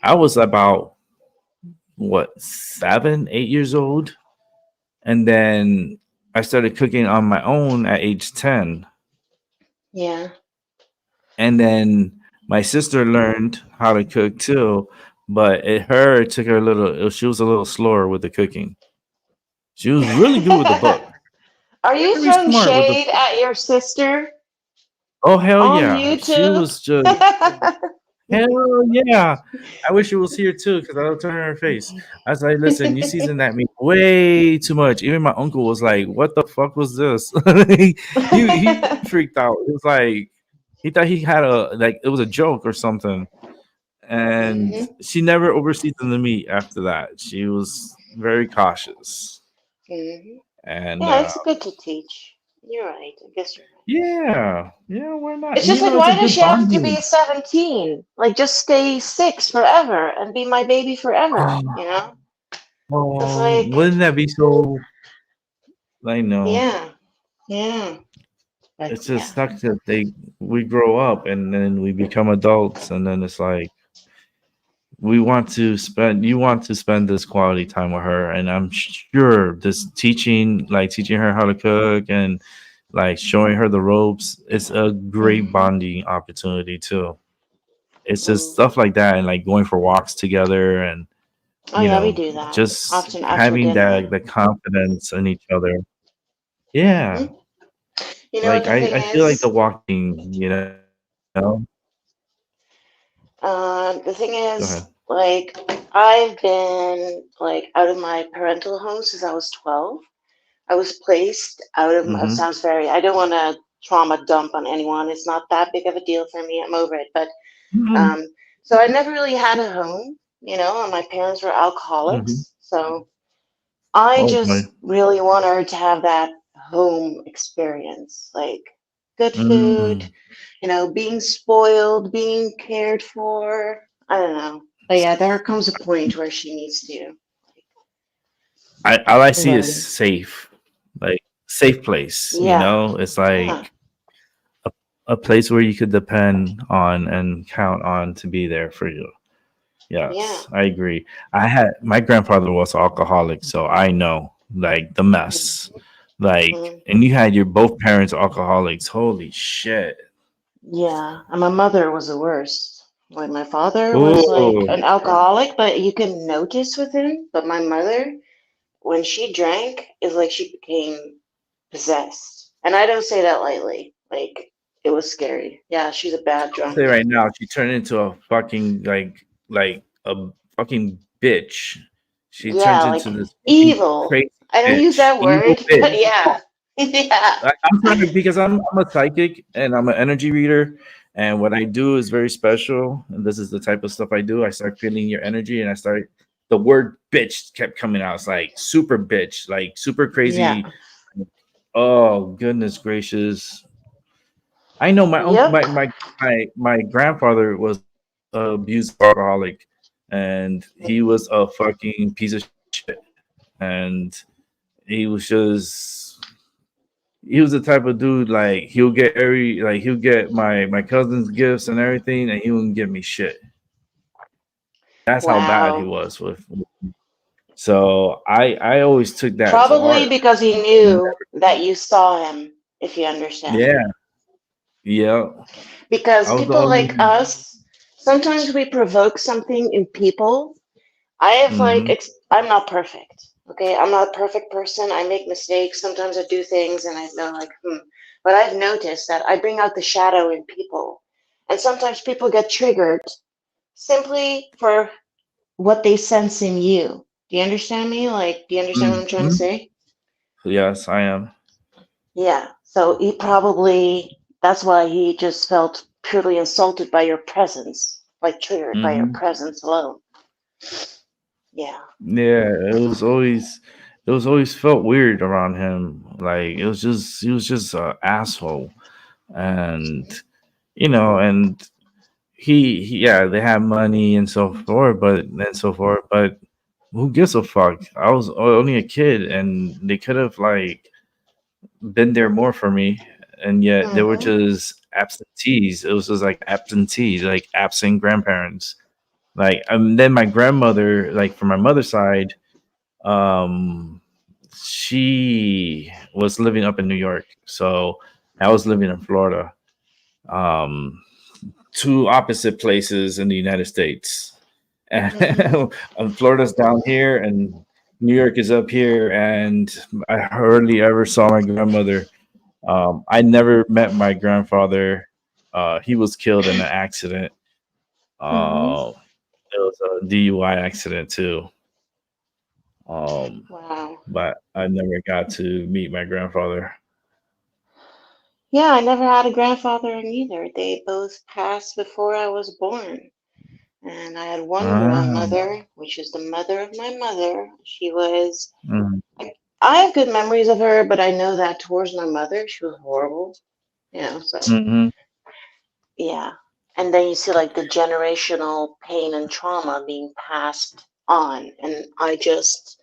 I was about what 7, 8 years old, and then I started cooking on my own at age 10. Yeah. And then my sister learned how to cook too, but it took her a little. She was a little slower with the cooking. She was really good with the book, Are you very throwing smart with the shade book. at your sister Oh hell on yeah, she YouTube? was just hell yeah. I wish she was here too because I looked her in her face. I was like, listen, you seasoned that meat way too much. Even my uncle was like, what the fuck was this? He freaked out. It was like he thought he had a like it was a joke or something. And Hmm. she never overseasoned the meat after that. She was very cautious, Hmm. and Yeah, it's good to teach. You're right. I guess you're right. yeah, yeah, why not? It's And just like, it's a why does good she have to be bonding. 17? Like, just stay 6 forever and be my baby forever, Oh, you know? It's like, wouldn't that be so? I know. yeah, yeah. But It's yeah. just sucks that we grow up and then we become adults, and then it's like you want to spend this quality time with her, and I'm sure this teaching her how to cook and like showing her the ropes is a great Hmm. bonding opportunity too. It's just Hmm. stuff like that, and like going for walks together, and Oh, yeah, we do that just often after having dinner. that the confidence in each other. Hmm. Yeah, You know what like the thing I feel like is? the walking, know. The thing Go is, ahead. like, I've been like out of my parental home since I was 12. I was placed out of my, it Mm-hmm. sounds very, I don't want to trauma dump on anyone. It's not that big of a deal for me. I'm over it. But Mm-hmm. um, so I never really had a home, and my parents were Mm-hmm. alcoholics. So I Oh boy. just really want her to have that home experience, like good food, Mm. being spoiled, being cared for. I don't know. But yeah, there comes a point where she needs to All I see is learn. safe, like safe place. Yeah. It's Yeah. like a place where you could depend on and count on to be there for you. Yeah. Yes, I agree. I had my grandfather was alcoholic, so I know like the mess. Like, Mhm. and you had your both parents alcoholics. Holy shit! Yeah. And my mother was the worst. Like my father was like Oh, an alcoholic, but you can notice with him. But my mother, when she drank, is like she became possessed. And I don't say that lightly. Like it was scary. Yeah, she's a bad I'll say drunk. right now, she turned into a fucking like a fucking bitch. She turns Yeah, into like this fucking evil. crazy I don't use bitch, that evil word, bitch. but yeah. Yeah. I'm trying to because I'm a psychic and I'm an energy reader, And what I do is very special. And this is the type of stuff I do. I start feeling your energy, and the word bitch kept coming out. It's like super bitch, like super crazy. Yeah. Oh goodness gracious! I know my uncle, Yep. my grandfather was an abusive alcoholic, and he was a fucking piece of shit. And he was the type of dude, like he'll get my cousin's gifts and everything, and he wouldn't give me shit. That's how bad he Wow. was with. So I always took that to Probably heart. because he knew that you saw him, if you understand. Yeah, yeah. Because I was the people only. like us, sometimes we provoke something in people. I have like, Mhm. I'm not perfect. Okay, I'm not a perfect person. I make mistakes. Sometimes I do things and I know like, But I've noticed that I bring out the shadow in people, and sometimes people get triggered simply for what they sense in you. Do you understand me? Like, do you understand what I'm trying to Mhm. say? Yes, I am. Yeah. So he probably, that's why he just felt purely insulted by your presence, like triggered by your Hmm. presence alone. Yeah. Yeah, it was always felt weird around him. Like he was just an asshole, and and yeah, they have money and so forth, but who gives a fuck? I was only a kid, and they could have like been there more for me, and yet they were Mm-hmm. just absentees. It was just like absentees, like absent grandparents. Like, then my grandmother, like from my mother's side, um, she was living up in New York, so I was living in Florida. Um, Two opposite places in the United States. Mm-hmm. And Florida's down here, and New York is up here. And I hardly ever saw my grandmother. I never met my grandfather. He was killed in an accident. Mm-hmm. It was a DUI accident too. Um, Wow. but I never got to meet my grandfather. Yeah, I never had a grandfather either. They both passed before I was born. And I had one Ah, grandmother, which is the mother of my mother. She was, mm, I have good memories of her, but I know that towards my mother, she was horrible. So mhm. yeah. And then you see like the generational pain and trauma being passed on. And I just,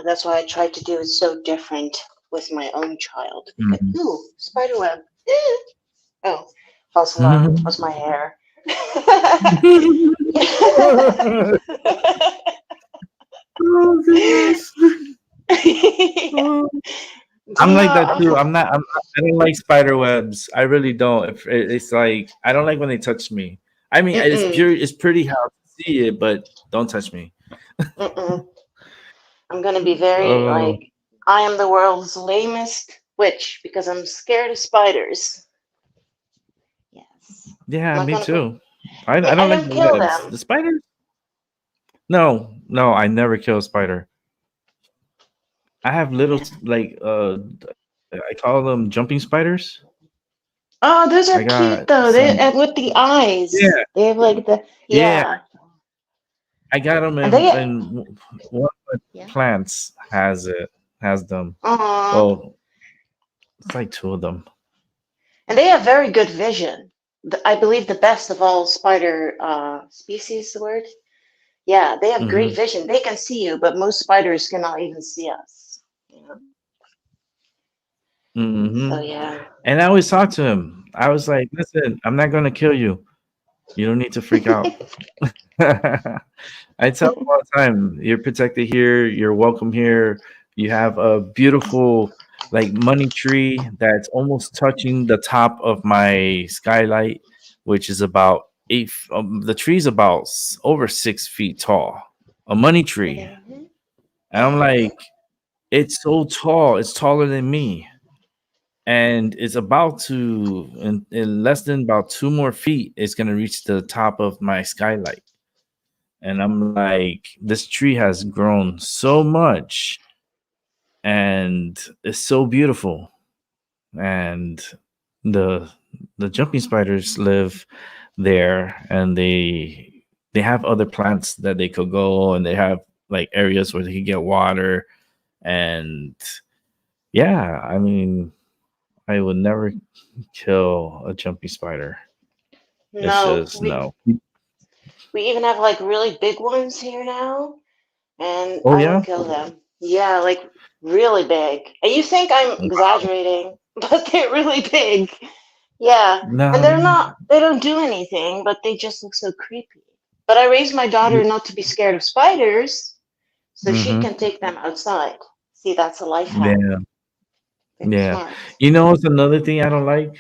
that's why I tried to do it so different with my own child. Because, Mhm. ooh, spider web. Oh, false alarm. Mhm. That's my hair. Oh goodness. Oh. Do I'm you, like that too. I don't like spider webs. I really don't. It's like I don't like when they touch me. I mean, mm-mm, it's pretty how to see it, but don't touch me. mm-mm. I'm gonna be very Oh, like, I am the world's lamest witch because I'm scared of spiders. Yes. I'm yeah, not me gonna. too. I I don't like don't the kill webs. them. The spiders? No, no, I never kill a spider. I have little Yeah. I call them jumping spiders. Oh, those are I cute got though. They some. and with the eyes. Yeah, They have like the yeah. yeah, I got them and they one of my yeah. plants has them. Aw. Well, it's like two of them. And they have very good vision. I believe the best of all spider species. The word. Yeah, they have great Hmm. vision. They can see you, but most spiders cannot even see us. Hmm. So yeah. And I always talk to him. I was like, "Listen, I'm not going to kill you. You don't need to freak out." I tell him all the time, "You're protected here. You're welcome here. You have a beautiful like money tree that's almost touching the top of my skylight, which is about the tree's about over 6 feet tall. A money tree." Mhm. And I'm like, "It's so tall. It's taller than me." And it's about to in less than about 2 more feet, it's gonna reach the top of my skylight. And I'm like, this tree has grown so much, and it's so beautiful. And the the jumping spiders live there, and they have other plants that they could go, and they have like areas where they can get water. And yeah, I mean, I would never kill a jumping spider. It's No, just no. we even have like really big ones here now, and Oh I yeah. don't kill them. Yeah, like really big. And you think I'm exaggerating, but they're really big. Yeah, No. and they don't do anything, but they just look so creepy. But I raised my daughter not to be scared of spiders, so she Mm-hmm. can take them outside. See, that's a life hack. Yeah. Very Yeah. smart. You know what's another thing I don't like?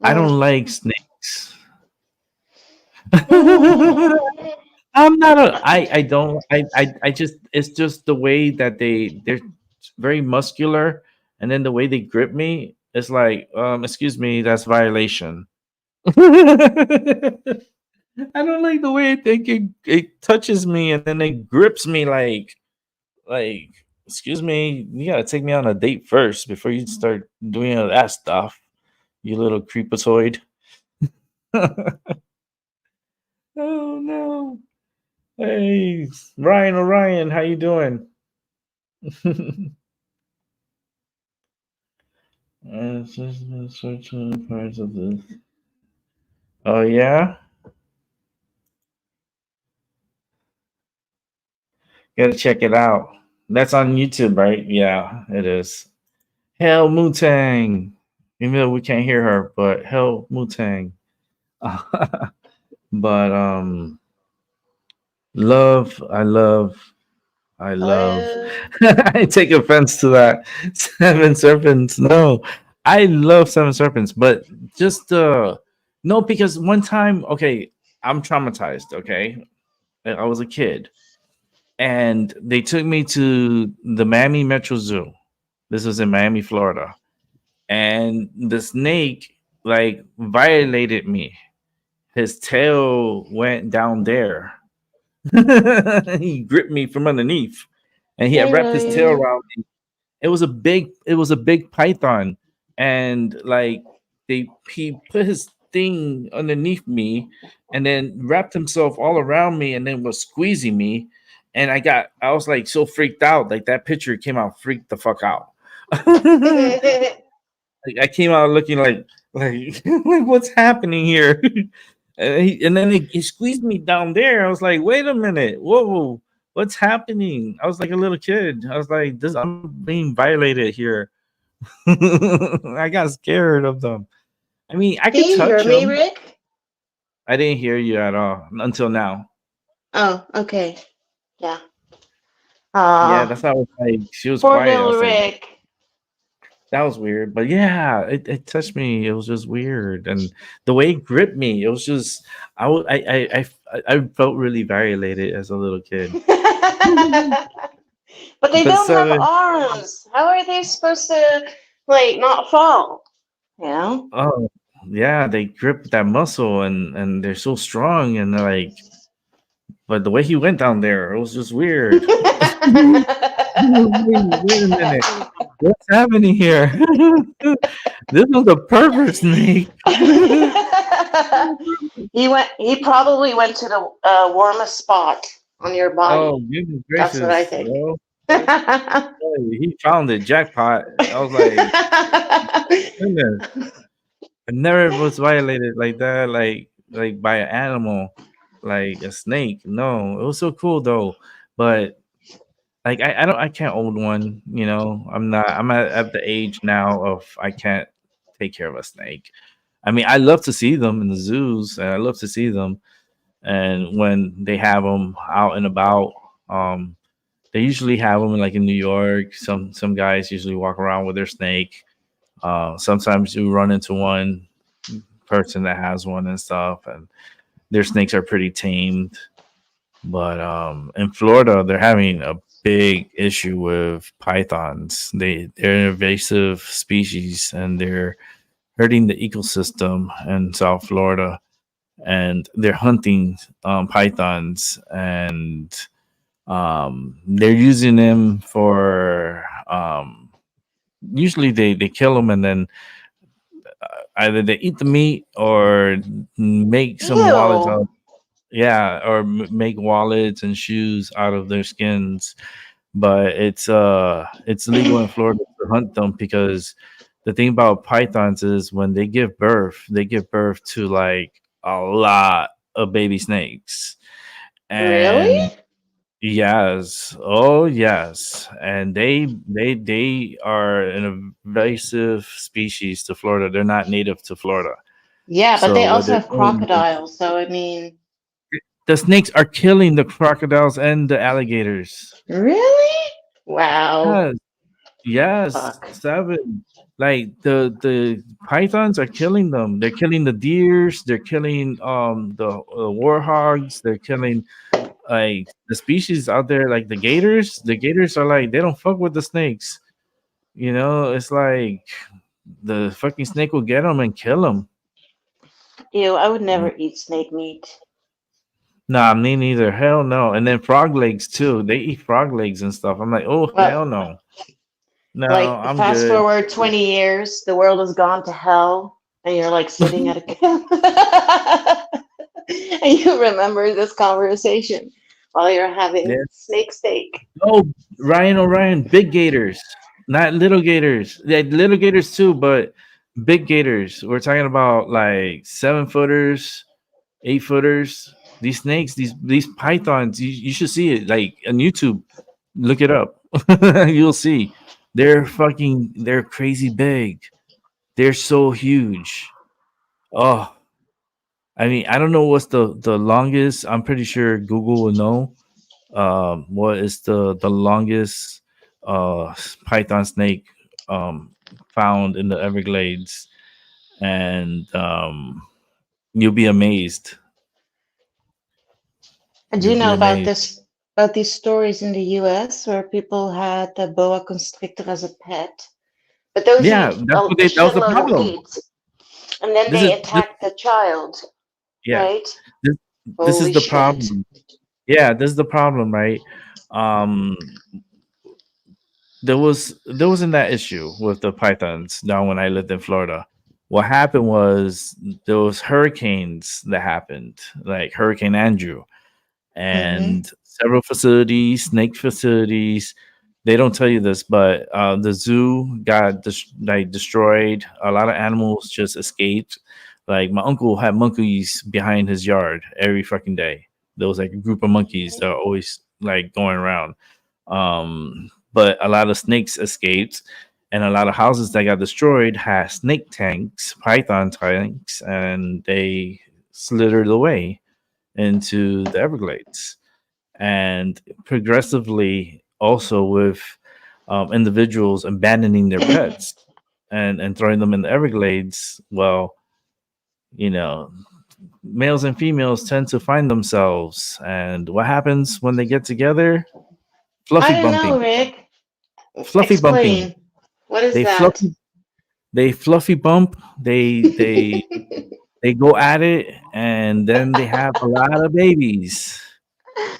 I Mm. don't like snakes. Mm. I'm not a I don't I just it's just the way that they're very muscular, and then the way they grip me, it's like, excuse me, that's violation. I don't like the way it touches me, and then it grips me like, excuse me, you gotta take me on a date first before you start doing all that stuff, you little creepazoid. Oh no. Hey, Ryan Orion, how you doing? It's just been searching parts of this. Oh yeah, gotta check it out. That's on YouTube, right? Yeah, it is. Hell Mutang. Even though we can't hear her, but Hell Mutang. But love, I love. Hello. I take offense to that. Seven Serpents. No, I love Seven Serpents, but just no, because one time, okay, I'm traumatized. Okay, I was a kid, and they took me to the Miami Metro Zoo. This was in Miami, Florida, and the snake like violated me. His tail went down there. He gripped me from underneath, and he had Hey, wrapped his tail Ryan. around me. It was a big python, and like he put his thing underneath me, and then wrapped himself all around me, and then was squeezing me. And I was like so freaked out. Like that picture came out freaked the fuck out. Like I came out looking like what's happening here? And then he squeezed me down there. I was like, wait a minute, whoa, what's happening? I was like a little kid. I was like, this I'm being violated here. I got scared of them. I mean, I Can could you hear touch me, them. Rick? I didn't hear you at all until now. Oh, okay. Yeah. Yeah, Ah, that's how I was like. She was poor quiet. I little was like, Rick. that was weird. But yeah, it touched me. It was just weird, and the way it gripped me, it was just I felt really violated as a little kid. But they But don't have so, arms. How are they supposed to, like, not fall? You know? oh yeah, they grip that muscle, and they're so strong, and they're like, but the way he went down there, it was just weird. Wait a minute, what's happening here? This was a pervert snake. He probably went to the warmest spot on your Oh body. goodness That's what I gracious, think. bro! He found it, jackpot. I was like, goodness, I never was violated like that, like by an animal, like a snake. No, it was so cool though, but like I can't own one. I'm not. I'm at the age now of I can't take care of a snake. I mean, I love to see them in the zoos, and I love to see them, and when they have them out and about, they usually have them like in New York. Some guys usually walk around with their snake. Sometimes you run into one person that has one and stuff, and their snakes are pretty tamed. But in Florida, they're having a big issue with pythons. They're an invasive species, and they're hurting the ecosystem in South Florida. And they're hunting pythons, and they're using them for usually they kill them, and then either they eat the meat or make some wallets Ew. out. Yeah, or make wallets and shoes out of their skins. But it's legal in Florida to hunt them because the thing about pythons is when they give birth to like a lot of baby snakes. Really? And yes, oh yes, and they are an invasive species to Florida. They're not native to Florida. Yeah, but So they what also they're have doing is crocodiles. So I mean, the snakes are killing the crocodiles and the alligators. really? Wow. Yes, yes, Fuck. seven. Like the pythons are killing them. They're killing the deers. They're killing the warhogs. They're killing like the species out there, like the gators. The gators are like they don't fuck with the snakes. You know, it's like the fucking snake will get them and kill them. Ew, I would never eat snake meat. Nah, me neither. Hell no. And then frog legs too. They eat frog legs and stuff. I'm like, oh hell But no. No, like I'm fast good. forward 20 years, the world has gone to hell, and you're like sitting at a and you remember this conversation while you're having Yeah. snake steak. Oh, Ryan O'Ryan, big gators, not little gators. Yeah, little gators too, but big gators. We're talking about like 7 footers, 8 footers. These snakes, these pythons. You should see it like on YouTube. Look it up. You'll see. They're crazy big. They're so huge. Oh, I mean, I don't know what's the longest. I'm pretty sure Google will know. What is the longest python snake found in the Everglades? And you'll be amazed. And do You'll you be know about amazed. this about these stories in the US where people had the boa constrictor as a pet? But those Yeah, eat that's what a that was the shitload of problem. meat, and then This they is this, attack the child, yeah. right? This this is Holy the shit. problem. Yeah, this is the problem, right? Um, there wasn't that issue with the pythons down when I lived in Florida. What happened was there was hurricanes that happened, like Hurricane Andrew, Hmm. and several facilities, snake facilities. They don't tell you this, but the zoo got destroyed. A lot of animals just escaped. Like my uncle had monkeys behind his yard every fucking day. There was like a group of monkeys that are always like going around. But a lot of snakes escaped, and a lot of houses that got destroyed had snake tanks, python tanks, and they slithered away into the Everglades. And progressively, also with individuals abandoning their pets and throwing them in the Everglades, well, you know, males and females tend to find themselves. And what happens when they get together? I Fluffy don't know, bumping. Rick. Fluffy bumping. Explain. What is They that? fluffy they fluffy bump. They go at it, and then they have a lot of babies,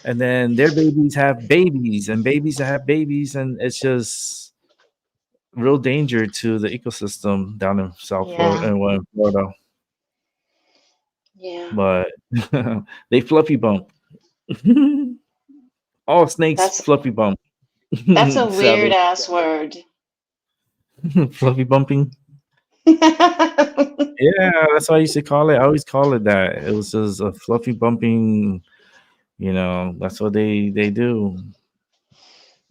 and then their babies have babies, and babies that have babies, and it's just real danger to the ecosystem down in South Florida Yeah, and well, in Florida. yeah. But they fluffy bump. All snakes That's fluffy bump. that's a weird Savage. ass word. Fluffy bumping. Yeah, that's what I used to call it. I always call it that. It was just a fluffy bumping. That's what they do.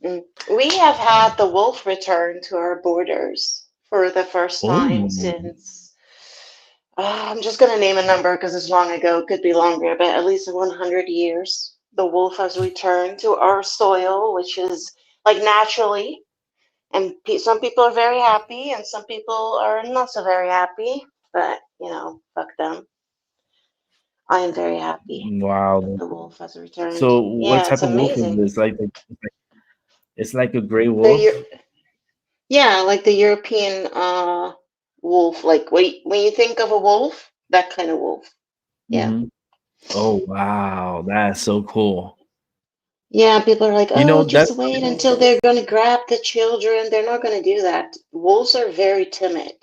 Mm. We have had the wolf return to our borders for the first time Oh, since. I'm just going to name a number because it's long ago. It could be longer, but at least 100 years. The wolf has returned to our soil, which is like naturally. And some people are very happy, and some people are not so very happy. But, fuck them. I am very happy that wow. the wolf has returned. So what Yeah, it's type of wolf is amazing. this? It's like a gray The wolf. Yeah, like the European wolf. Like when you think of a wolf, that kind of wolf. Yeah. Hmm. Oh wow, that's so cool. Yeah, people are like, oh, just That's wait until they're going to grab the children. They're not going to do that. Wolves are very timid.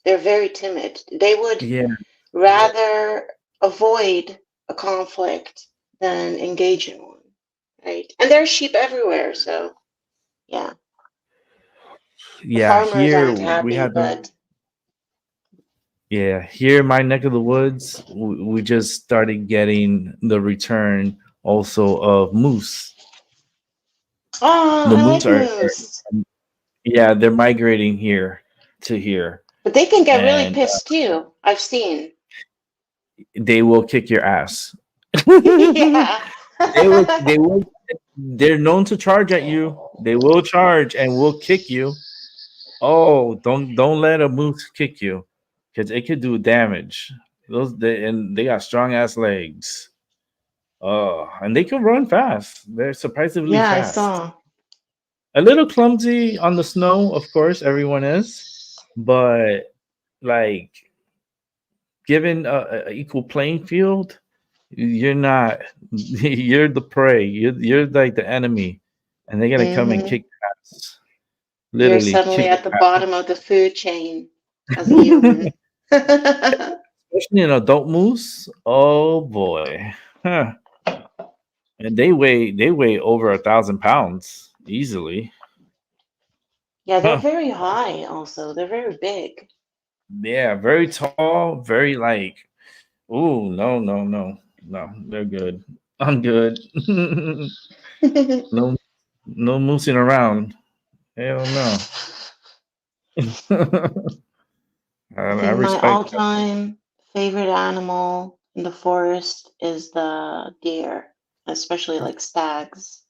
They're very timid. They would Yeah, rather avoid a conflict than engage in one, right? And there's sheep everywhere, so yeah. The yeah. farmers Here aren't we happy, had the but Yeah, here in my neck of the woods, we just started getting the return also of moose. oh, The I moose like are moose. yeah, they're migrating here to here, But they can get really and pissed too. I've seen. they will kick your ass. they Yeah. they will. They're known to charge at you. They will charge and will kick you. Oh, don't let a moose kick you, because it could do damage. And they got strong ass legs. Oh, and they can run fast. They're surprisingly Yeah, I fast. saw. A little clumsy on the snow, of course, everyone is, but like given a equal playing field, you're not. You're the prey. You're like the enemy, and they're gonna come and Hmm. kick your ass. You're Literally suddenly kick at the your bottom of the food chain as a ass. human. Yeah, Especially an adult moose. Oh boy, huh. And they weigh over 1,000 pounds easily. they're Huh. very high also. They're very big. Yeah, very tall, very like. Ooh, no, they're good. I'm good. no, no moosing around. Hell no. I I think my respect that. all-time favorite animal in the forest is the deer, especially like stags.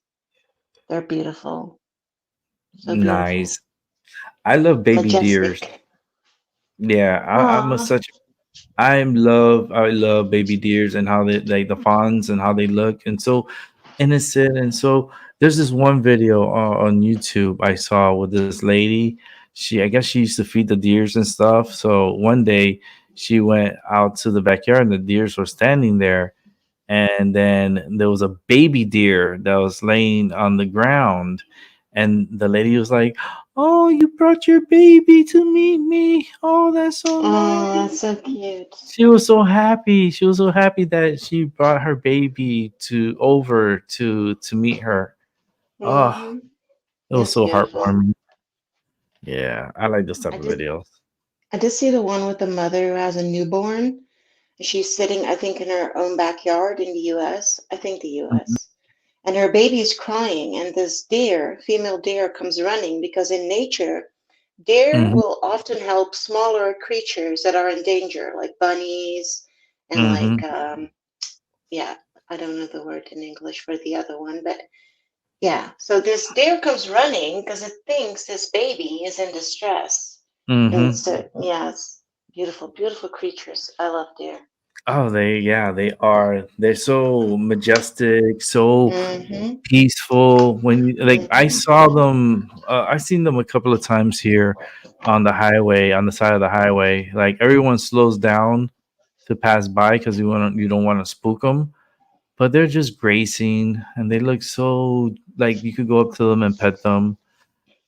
They're beautiful. So beautiful. Nice. I love baby deers. Majestic. Yeah, I'm a Aw. such. I love baby deers and how they like the fawns and how they look and so innocent and so. There's this one video on YouTube I saw with this lady. I guess she used to feed the deers and stuff. So one day she went out to the backyard and the deers were standing there, and then there was a baby deer that was laying on the ground, and the lady was like, "Oh, you brought your baby to meet me. Oh, that's so Oh, nice." that's so cute. She was so happy. She was so happy that she brought her baby to over to meet her. Oh, Hmm. it was That's so beautiful. heartwarming. Yeah, I like this type I of did videos. I did see the one with the mother who has a newborn. She's sitting, I think, in her own backyard in the US. I think the Mhm, US. And her baby is crying, and this deer, female deer, comes running because in nature, deer mhm, will often help smaller creatures that are in danger, like bunnies and mhm, yeah, I don't know the word in English for the other one, but yeah. So this deer comes running because it thinks this baby is in distress. And mhm. so, yeah, it's beautiful, beautiful creatures. I love deer. Oh, they are. They're so majestic, so Mm-hmm. peaceful. When you like, I Mm-hmm. saw them. I've seen them a couple of times here on the highway, on the side of the highway. Like everyone slows down to pass by because you don't want to spook them, but they're just gracing and they look so like you could go up to them and pet them.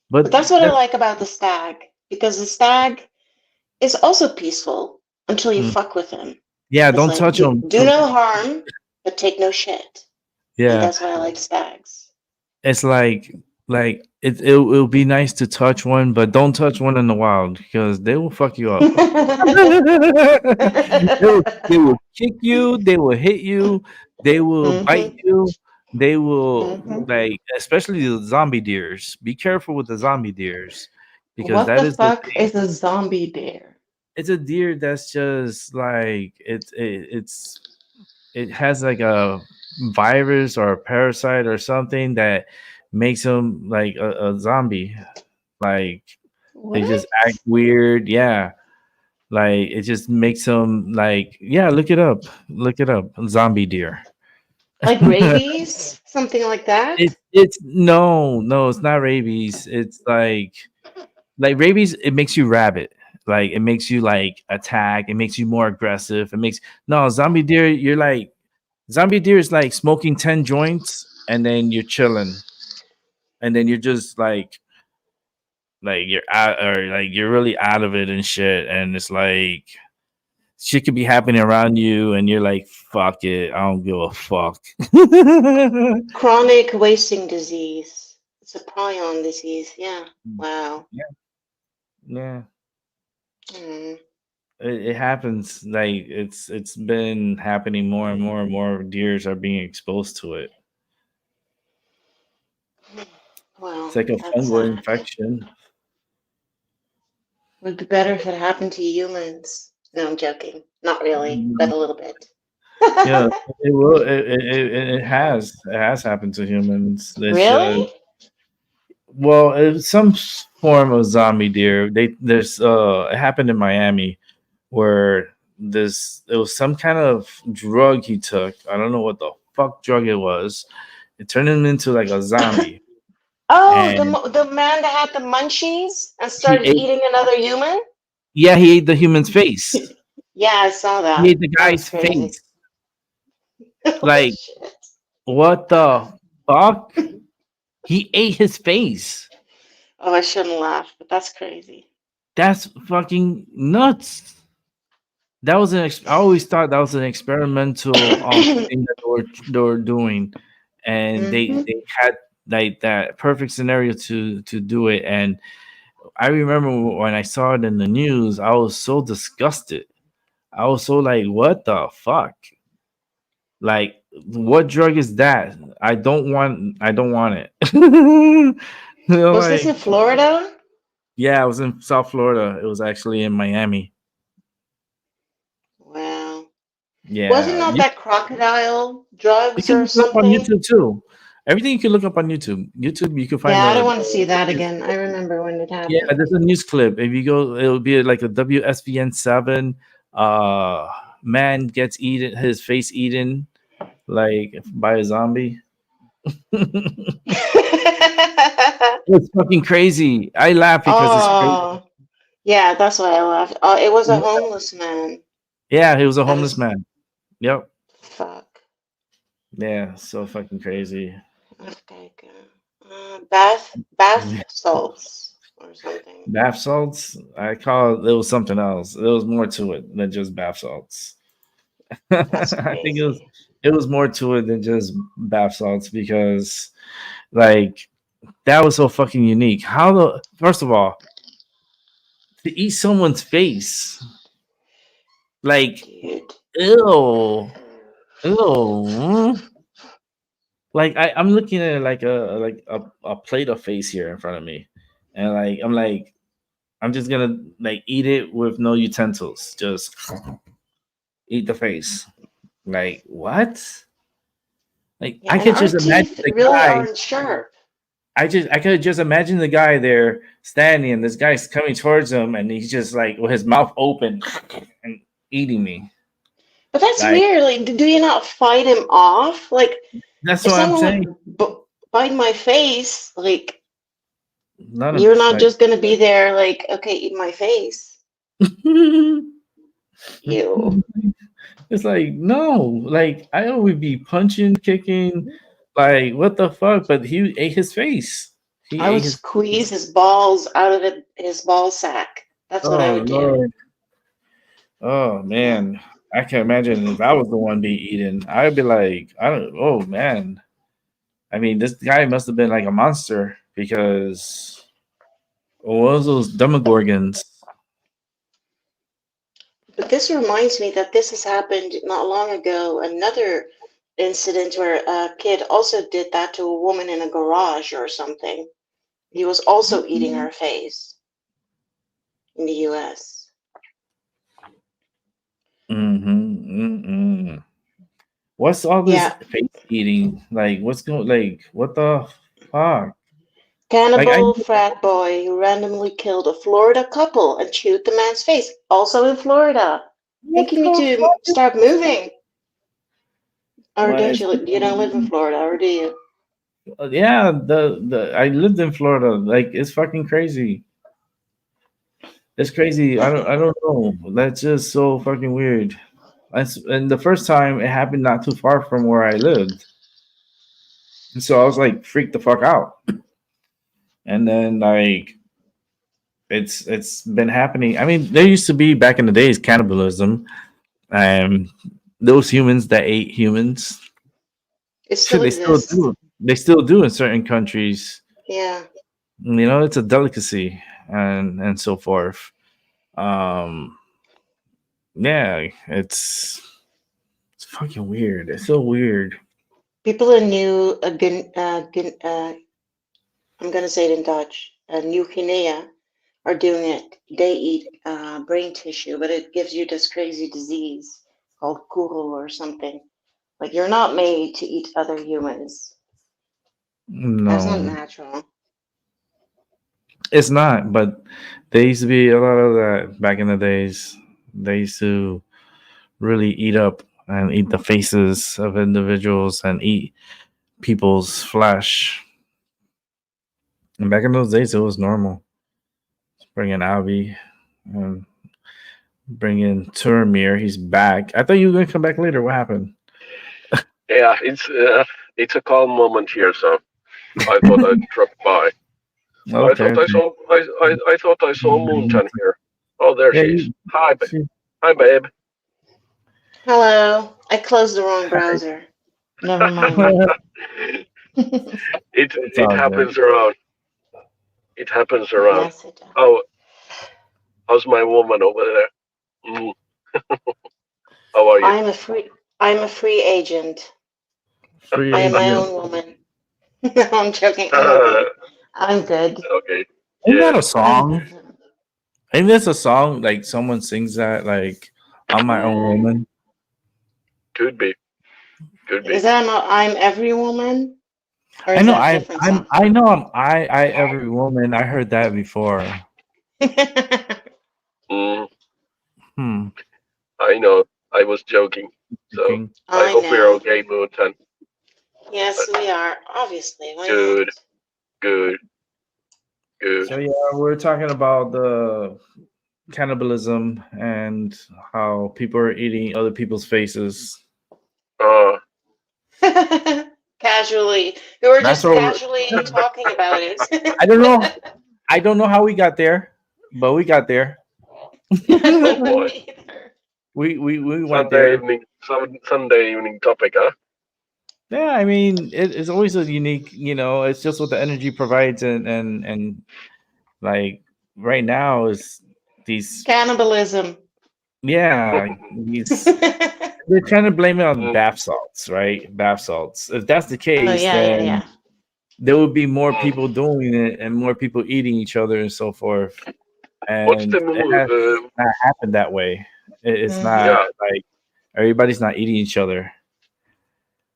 But But that's what I that's like about the stag, because the stag is also peaceful until you mm, fuck with him. yeah, It's don't like touch them. do no harm, but take no shit. And Yeah, that's why I like stags. it's it'll be nice to touch one, but don't touch one in the wild because they will fuck you up. They will kick you, they will hit you, they will bite Hmm. you, they will Hmm. like especially the zombie deers. Be careful with the zombie deers because What that the is the fuck thing. is a zombie bear? It's a deer that's just like it has like a virus or a parasite or something that makes them like a zombie. Like they just What? act weird. Yeah. Like it just makes them like yeah, look it up. Look it up. Zombie deer. Like rabies? Something like that? It's no, it's not rabies. It's like rabies, it makes you rabid. Like it makes you like attack, it makes you more aggressive. It makes no zombie deer, you're like zombie deer is like smoking 10 joints and then you're chilling. And then you're just like you're out or like you're really out of it and shit, and it's like shit could be happening around you, and you're like, fuck it, I don't give a fuck. Chronic wasting disease. It's a prion disease. Yeah. Wow. Yeah, Mm. it happens. Like it's been happening more and more and more. Deers are being exposed to it. Well, It's like a that's fungal sad. infection. Would be better if it happened to humans. No, I'm joking. Not really, but a little bit. Yeah, it will. It has happened to humans. Really? Well, it's some form of zombie deer. It happened in Miami where this it was some kind of drug he took. I don't know what the fuck drug it was. It turned him into like a zombie, Oh, and the man that had the munchies and he started ate. eating another human? Yeah, he ate the human's face. Yeah, I saw He that. ate the That was guy's crazy. face. Oh, Like shit. what the fuck? He ate his face. Oh, I shouldn't laugh, but that's crazy. That's fucking nuts. That was I always thought that was an experimental thing that they were doing, and they Mhm. they had like that perfect scenario to do it. And I remember when I saw it in the news, I was so disgusted. I was so like, what the fuck? Like, what drug is that? I don't want it. Was this in Like, Florida? yeah, I was in South Florida. It was actually in Miami. Wow. Wasn't Yeah, that that crocodile you drugs can or look it up on something? YouTube too. Everything you can look up on YouTube. YouTube, you can find Yeah, I don't the want to see that again. I remember when it yeah. happened. There's a news clip. If you go, it'll be like a WSVN 7. Man gets eaten, his face eaten like by a zombie. It's fucking crazy. I laugh because it's crazy. Oh, yeah, that's why I laughed. Oh, it was a homeless man. Yeah, he was a That homeless is man. Yep. fuck. Yeah, so fucking crazy. Okay, good. Bath salts or something. Bath salts. I call it was something else. There was more to it than just bath salts. That's I think it was crazy. it was more to it than just bath salts because like that was so fucking unique. How the first of all to eat someone's face like Dude. ew ew. Like I'm looking at a plate of face here in front of me, and I'm just gonna like eat it with no utensils, just eat the face. Like what? Like Yeah, I and could our just imagine teeth the really guy. aren't sharp. I could just imagine the guy there standing, and this guy's coming towards him, and he's just like with his mouth open and eating me. But that's Like weird. Like, do you not fight him off? Like, that's if what I'm someone saying. would bite my face, like, None you're of not like. just gonna be there, like, okay, eat my face. Ew. It's like no, like I would be punching, kicking, like what the fuck? But he ate his face. He I ate would his squeeze face. his balls out of his ball sack. That's what I Oh would do. Lord. Oh Yeah. man. I can imagine if I was the one being eaten. I'd be like, I don't. Oh man. I mean, this guy must have been like a monster because what was those demogorgons? But this reminds me that this has happened not long ago. Another incident where a kid also did that to a woman in a garage or something. He was also eating her face in the US. Mm-hmm. What's all this Yeah. face eating? Like, what's going? Like, what the fuck? Like, I Cannibal frat boy who randomly killed a Florida couple and chewed the man's face. Also in Florida. what Think you need the to fuck? start moving. Or What don't is? you don't live in Florida, or do you? Yeah, the I lived in Florida. Like, it's fucking crazy. It's crazy. I don't know. That's just so fucking weird. And the first time it happened not too far from where I lived, and so I was like freaked the fuck out. And then like it's been happening. I mean, there used to be back in the days cannibalism. Those humans that ate humans, It shit, still they still exists. do. They still do in certain countries. Yeah. You know, it's a delicacy and so forth. Um, yeah, it's fucking weird. It's so weird. People in I'm gonna say it in Dutch, New Guinea are doing it. They eat brain tissue, but it gives you this crazy disease called kuru or something. Like you're not made to eat other humans. That's not No, natural. it's not. But there used to be a lot of that back in the days. They used to really eat up and eat the faces of individuals and eat people's flesh. And back in those days, it was normal. Bring in Albie and bring in Turmir. He's back. I thought you were gonna come back later. What happened? Yeah, it's a calm moment here, so I thought I'd drop by. I Okay. thought I saw I thought I saw Moontan here. Oh, there Yeah, she is. Hi, she- hi, babe. Hello. I closed the wrong browser. Never mind. It all good. happens around. It happens around. Yes, it does. Oh, how's my woman over there? Mm. How are you? I'm a free agent. Free I am my agent. own woman. No, I'm joking. I'm okay. I'm good. Okay. Isn't that Yeah. a song? Ain't this a song like someone sings that like I'm my own woman? Could be. Could be. Is that not I'm every woman? Or I is know that a I different I'm song? I know I every woman. I heard that before. Mm, Hmm. I know. I was joking. So Thinking. I I hope we're know. okay, Moontan. Yes, we are. Obviously. Why Good. not? Good. Good. So yeah, we're talking about the cannibalism and how people are eating other people's faces. Uh, Casually. We were That's just what casually talking about it. I don't know. I don't know how we got there, but we got there. I don't know boy. either. We went there. Sunday evening topic, huh? Yeah, I mean, it's always a unique. It's just what the energy provides, and like right now is these. Cannibalism. Yeah, these. They're trying to blame it on bath salts, right? Bath salts. If that's the Oh case, yeah, yeah, then yeah. there would be more people doing it and more people eating each other and so forth. What's And the it has move? not happened that way. It's Mhm. not Yeah. like everybody's not eating each other.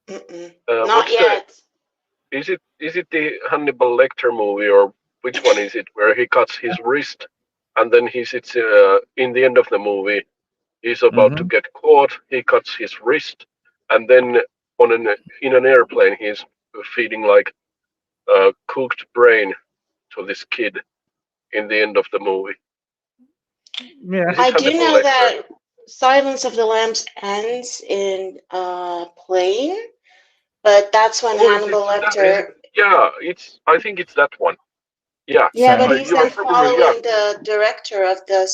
Mm-mm. What's Not yet. Is it the Hannibal Lecter movie, or which one is it, where he cuts his wrist and then he sits in the end of the movie, he's about to Hmm. get caught, he cuts his wrist, and then in an airplane he's feeding like cooked brain to this kid in the end of the movie. Yeah. Is it I do Hannibal know Lecter? that Silence of the Lambs ends in a plane, but that's when Oh, is it Hannibal that? Lecter. Yeah, I think it's that one. Yeah, Yeah, but Same. he's you are then probably following the director of the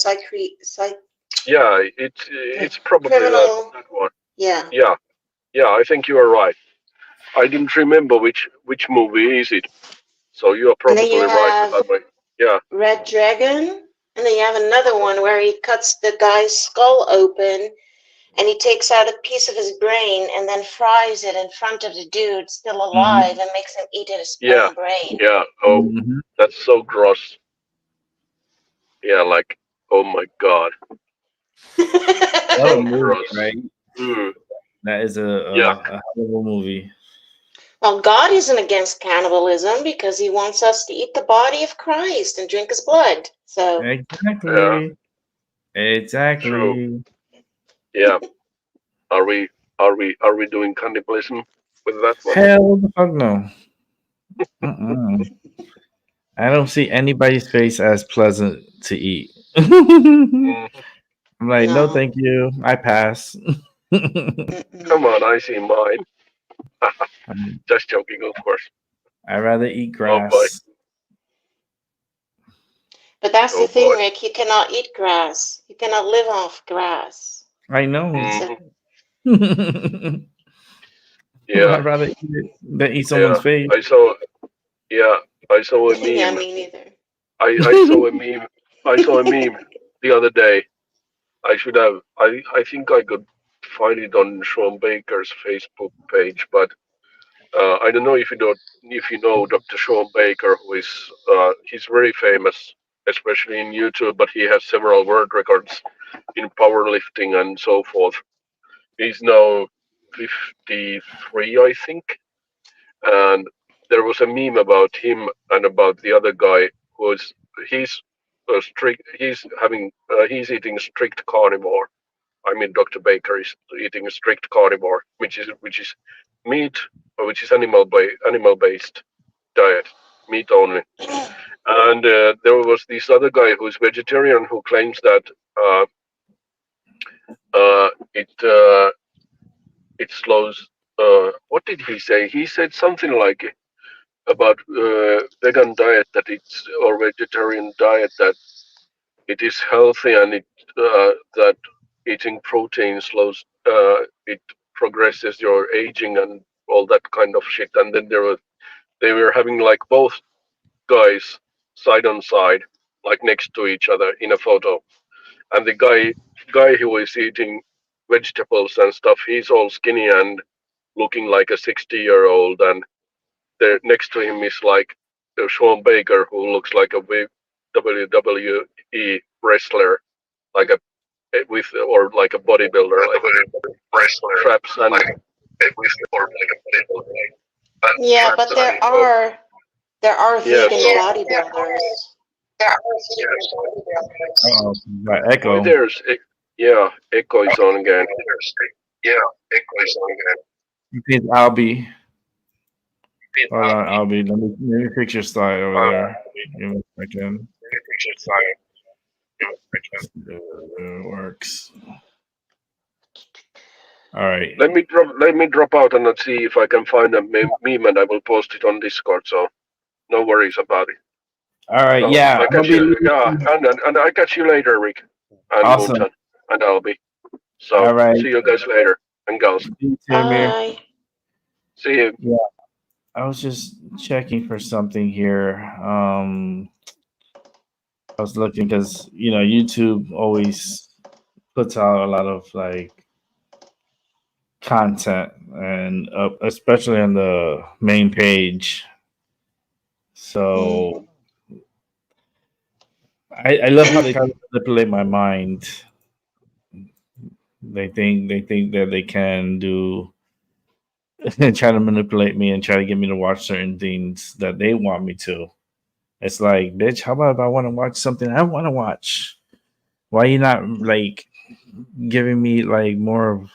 yeah. It's probably criminal. that one. Yeah. Yeah, yeah. I think you are right. I didn't remember which movie is it. So you are And then probably you right. have That way. Yeah, Red Dragon, and then you have another one where he cuts the guy's skull open and he takes out a piece of his brain and then fries it in front of the dude still alive and makes him eat his yeah, own brain. yeah. Oh, Mhm. that's so gross. Yeah, like, oh my god, What a so movie, gross. right? Mm, That is yeah, a hell of a movie. Well, God isn't against cannibalism because he wants us to eat the body of Christ and drink his blood. So, Exactly. Exactly. true. Yeah. Are we doing cannibalism with that one? Hell the fuck no. Mm-mm. I don't see anybody's face as pleasant to eat. I'm Mm, like, no, no. thank you. I pass. Mm-mm. come on, I see mine. Just joking, of course. I'd rather eat Oh boy. grass. But that's Oh the thing, boy. Rick. You cannot eat grass. You cannot live off grass. I know. Mhm. I'd Yeah, rather eat it than eat someone's yeah. face. I saw. Yeah, I saw a Yeah, meme. me neither. I saw a meme. I saw a meme the other day. I should have. I think I could find it on Sean Baker's Facebook page, but I don't know if you know Dr. Sean Baker, who is he's very famous, especially in YouTube, but he has several world records in powerlifting and so forth. He's now 53, I think, and there was a meme about him and about the other guy who is he's strict. He's eating strict carnivore. I mean, Dr. Baker is eating a strict carnivore, which is meat, which is animal based diet, meat only. And there was this other guy who's vegetarian who claims that uh, uh, it it slows. What did he say? He said something like about vegan diet that it's or vegetarian diet that it is healthy and that eating protein slows it progresses your aging and all that kind of shit. And then they were having like both guys side on side, like next to each other in a photo. And the guy who is eating vegetables and stuff, he's all skinny and looking like a 60-year-old, and there next to him is like Sean Baker, who looks like a WWE wrestler, like a with or like a bodybuilder, like wrestler traps and with or like a bodybuilder. Yeah, but there are Yes. vegan bodybuilders. Oh, got Oh, echo. yeah, echo is on again. It's Albie. Hold on, Albie. Let me fix your slide over there. Give me a second. It works. All right. Let me drop out and let's see if I can find a meme and I will post it on Discord. So no worries about it. All right. So Yeah. I catch you, and I catch you later, Rick and Awesome. Mutton and Albie. So All right. see you guys later and girls. Bye. See you. I was just checking for something here. I was looking because YouTube always puts out a lot of like content and especially on the main page. So I love how they try to manipulate my mind. They think that they can do and try to manipulate me and try to get me to watch certain things that they want me to. It's like, bitch, how about if I want to watch something I want to watch? Why are you not like giving me like more of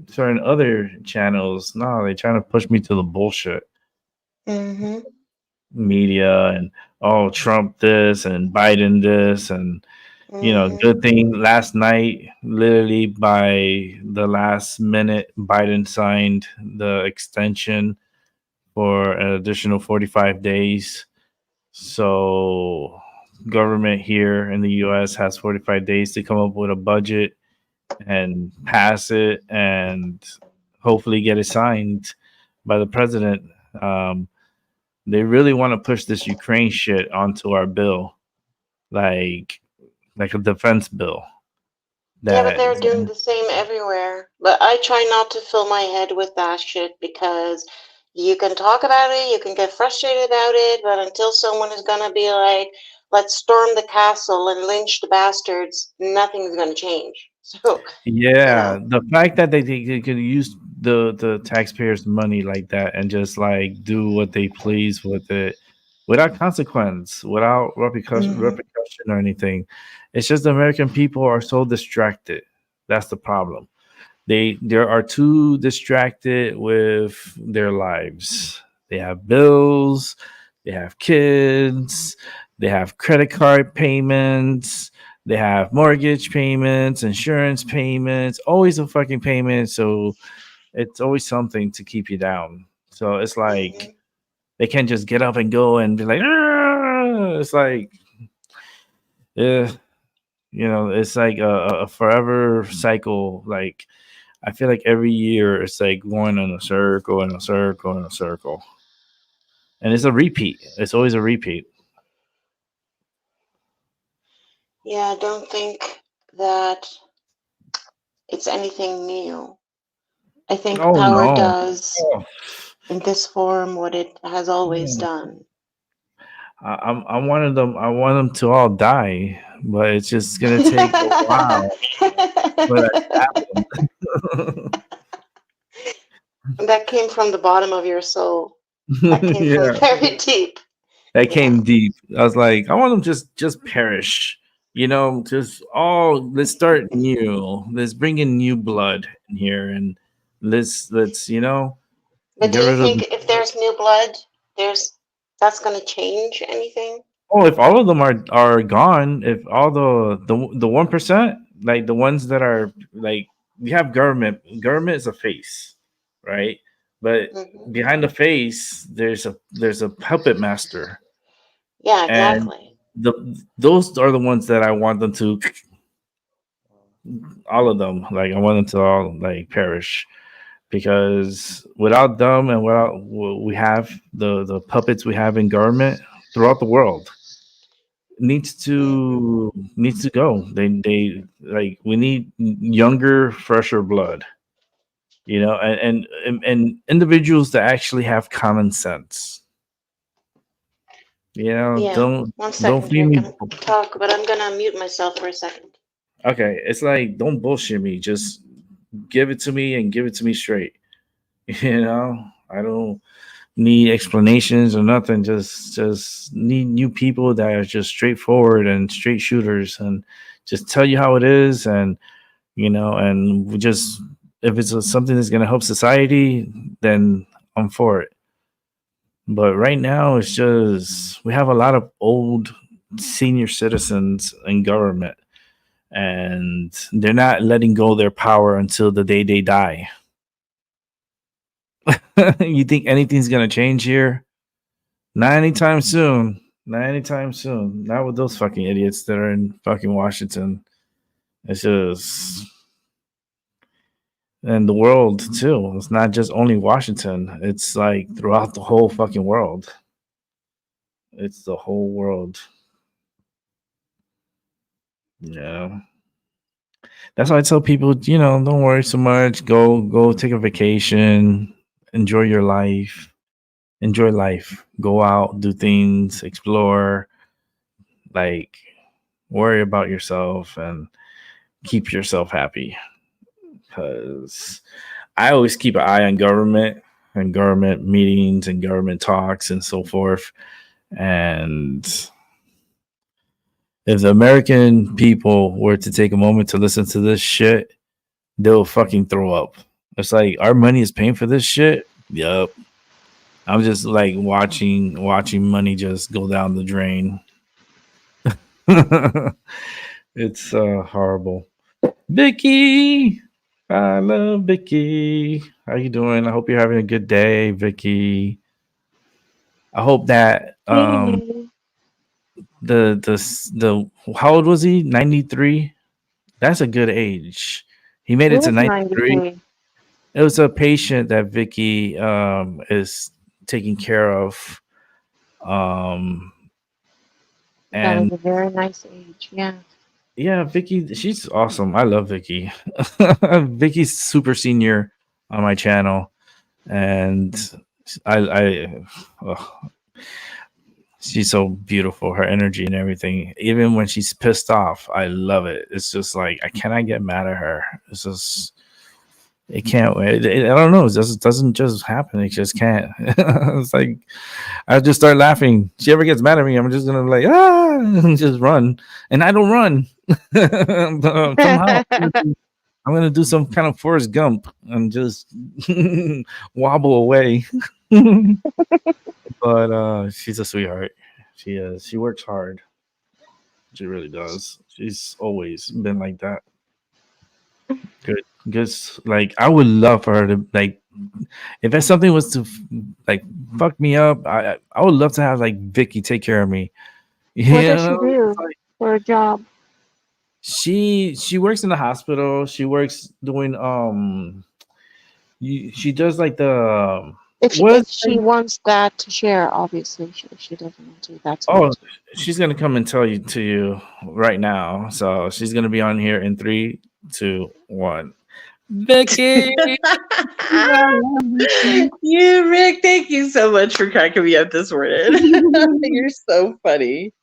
certain other channels? No, they're trying to push me to the bullshit media and Trump this and Biden this and good thing last night, literally by the last minute, Biden signed the extension for an additional 45 days. So government here in the US has 45 days to come up with a budget and pass it and hopefully get it signed by the president. They really want to push this Ukraine shit onto our bill, like a defense bill. Yeah, but they're doing the same everywhere. But I try not to fill my head with that shit because you can talk about it, you can get frustrated about it, but until someone is going to be like, let's storm the castle and lynch the bastards, nothing's going to change. So the fact that they can use the taxpayers' money like that and just like do what they please with it without consequence, without repercussion or anything. It's just the American people are so distracted. That's the problem. They are too distracted with their lives. They have bills, they have kids, they have credit card payments, they have mortgage payments, insurance payments, always a fucking payment. So it's always something to keep you down. So it's like they can't just get up and go and be like, ah! It's like Yeah, it's like a forever cycle. Like I feel like every year it's like going in a circle and a circle and a circle, and it's a repeat. It's always a repeat. Yeah, I don't think that it's anything new. I think Oh power no! does Oh, in this form what it has always no. done. I wanted them. I want them to all die, but it's just gonna take a while for that to happen. That came from the bottom of your soul. That came from Yeah, very deep. that Yeah. came deep. I was like, I want them just perish. Just let's start new. Let's bring in new blood in here, and let's But get do you rid of. think if there's new blood, that's going to change anything? Oh, if all of them are gone, if all the 1%, like the ones that are like we have government is a face, right? But Hmm. behind the face, there's a puppet master, Yeah, and exactly. those are the ones that I want them to all of them. Like I want them to all like perish because without them and without what we have the puppets we have in government throughout the world Hmm. needs to go. They like we need younger, fresher blood, and individuals that actually have common sense. Yeah. Don't One don't second feed here. me. Can talk, but I'm going to mute myself for a second. Okay, it's like don't bullshit me. Just give it to me and give it to me straight. I don't need explanations or nothing. Just need new people that are just straightforward and straight shooters and just tell you how it is and we just if it's something that's going to help society, then I'm for it. But right now it's just we have a lot of old senior citizens in government and they're not letting go of their power until the day they die. You think anything's going to change here? Not anytime soon. Not anytime soon. Not with those fucking idiots that are in fucking Washington. It's just and the world too. It's not just only Washington. It's like throughout the whole fucking world. It's the whole world. Yeah. That's why I tell people, don't worry so much. Go take a vacation. Enjoy your life. Enjoy life. Go out, do things, explore, like worry about yourself and keep yourself happy. Because I always keep an eye on government and government meetings and government talks and so forth. And if the American people were to take a moment to listen to this shit, they'll fucking throw up. It's like our money is paying for this shit. Yup. I'm just like watching money just go down the drain. It's horrible. Vicky, I love Vicky. How you doing? I hope you're having a good day, Vicky. I hope that Hey, the how old was he? 93. That's a good age. He made it who to was 93. 93? It was a patient that Vicky is taking care of. Um, That is and a very nice age. Yeah. yeah, Vicky, she's awesome. I love Vicky. Vicky's super senior on my channel, and I ugh, she's so beautiful. Her energy and everything. Even when she's pissed off, I love it. It's just like I cannot get mad at her. It's just it can't. I don't know. Doesn't just happen. It just can't. It's like I just start laughing. She ever gets mad at me, I'm just gonna like and just run, and I don't run. But somehow I'm gonna do some kind of Forrest Gump and just wobble away. But she's a sweetheart. She is. She works hard. She really does. She's always been like that. Good. Because like I would love for her to like if that something was to like fuck me up, I would love to have like Vicky take care of me. You What does she know, do? for a job? She works in the hospital. She works doing she does like the If she, what if she wants that to share, obviously she doesn't want to. That's oh fine. she's gonna come and tell you to you right now. So she's gonna be on here in 3, 2, 1. Vicky. You, Rick, thank you so much for cracking me up this morning. You're so funny.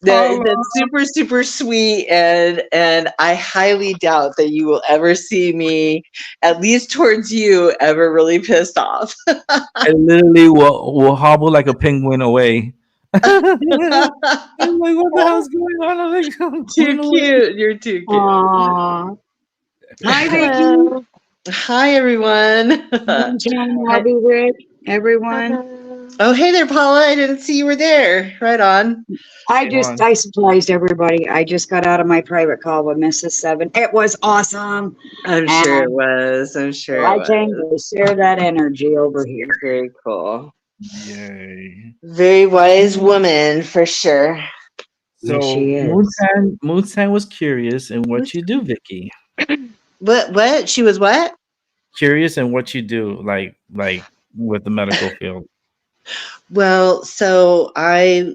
That's super, super sweet, and I highly doubt that you will ever see me, at least towards you, ever really pissed off. I literally will hobble like a penguin away. I'm like, what the hell's going on? I'm like, I'm Too going away. cute. You're too cute. Aww. Hi, Vicky. Hello. Hi, everyone. Jen, Robbie, Rick, everyone. Hello. Oh, hey there, Paula. I didn't see you were there. Right on. I surprised everybody. I just got out of my private call with Mrs. Seven. It was awesome. I'm sure it was. I'm sure I it came was. to share that energy over here. Very cool. Yay. Very wise woman, for sure. So Yes, she is. Moonsan was curious in what you do, Vicky. What? She was what? Curious in what you do, like with the medical field. Well, so I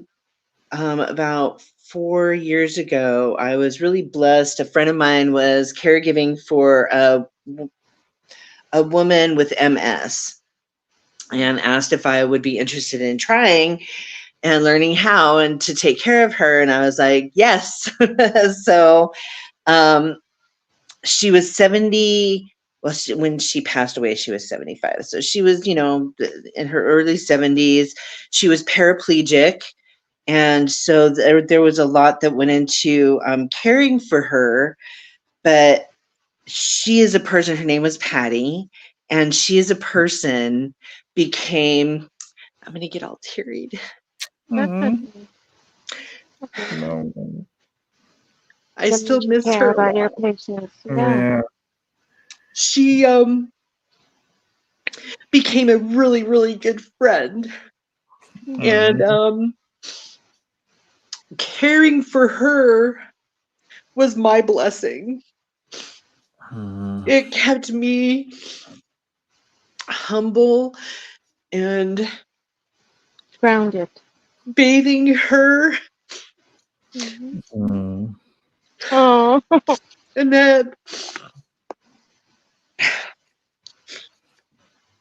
about 4 years ago, I was really blessed. A friend of mine was caregiving for a woman with MS and asked if I would be interested in trying and learning how and to take care of her. And I was like, yes. So she was 70. Well, when she passed away, she was 75. So she was, in her early 70s. She was paraplegic. And so there was a lot that went into caring for her. But she is a person, her name was Patty. And she is a person became, I'm going to get all teary. Mhm. Okay. No. I still miss care her. about your patients. Yeah. She became a really, really good friend. And caring for her was my blessing. It kept me humble and Grounded. bathing her. Mhm. Oh. And then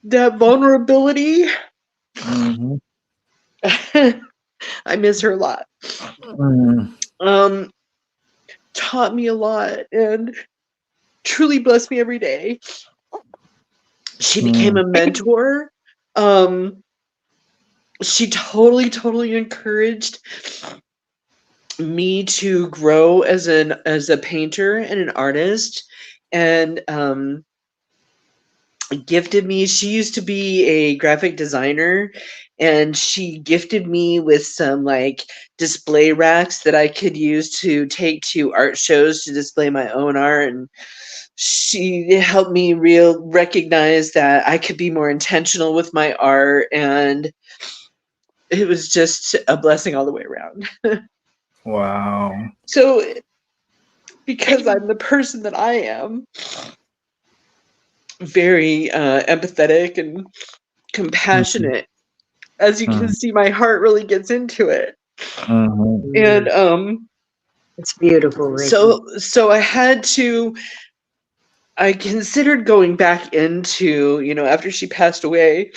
that vulnerability, Mhm. I miss her a lot. Mhm. Taught me a lot and truly blessed me every day. She became a mentor. She totally encouraged me to grow as a painter and an artist, and gifted me. She used to be a graphic designer, and she gifted me with some like display racks that I could use to take to art shows to display my own art. And she helped me recognize that I could be more intentional with my art, and it was just a blessing all the way around. Wow. So because I'm the person that I am, very empathetic and compassionate, as you can see, my heart really gets into it. And It's beautiful, Ricky. so I considered going back into, after she passed away,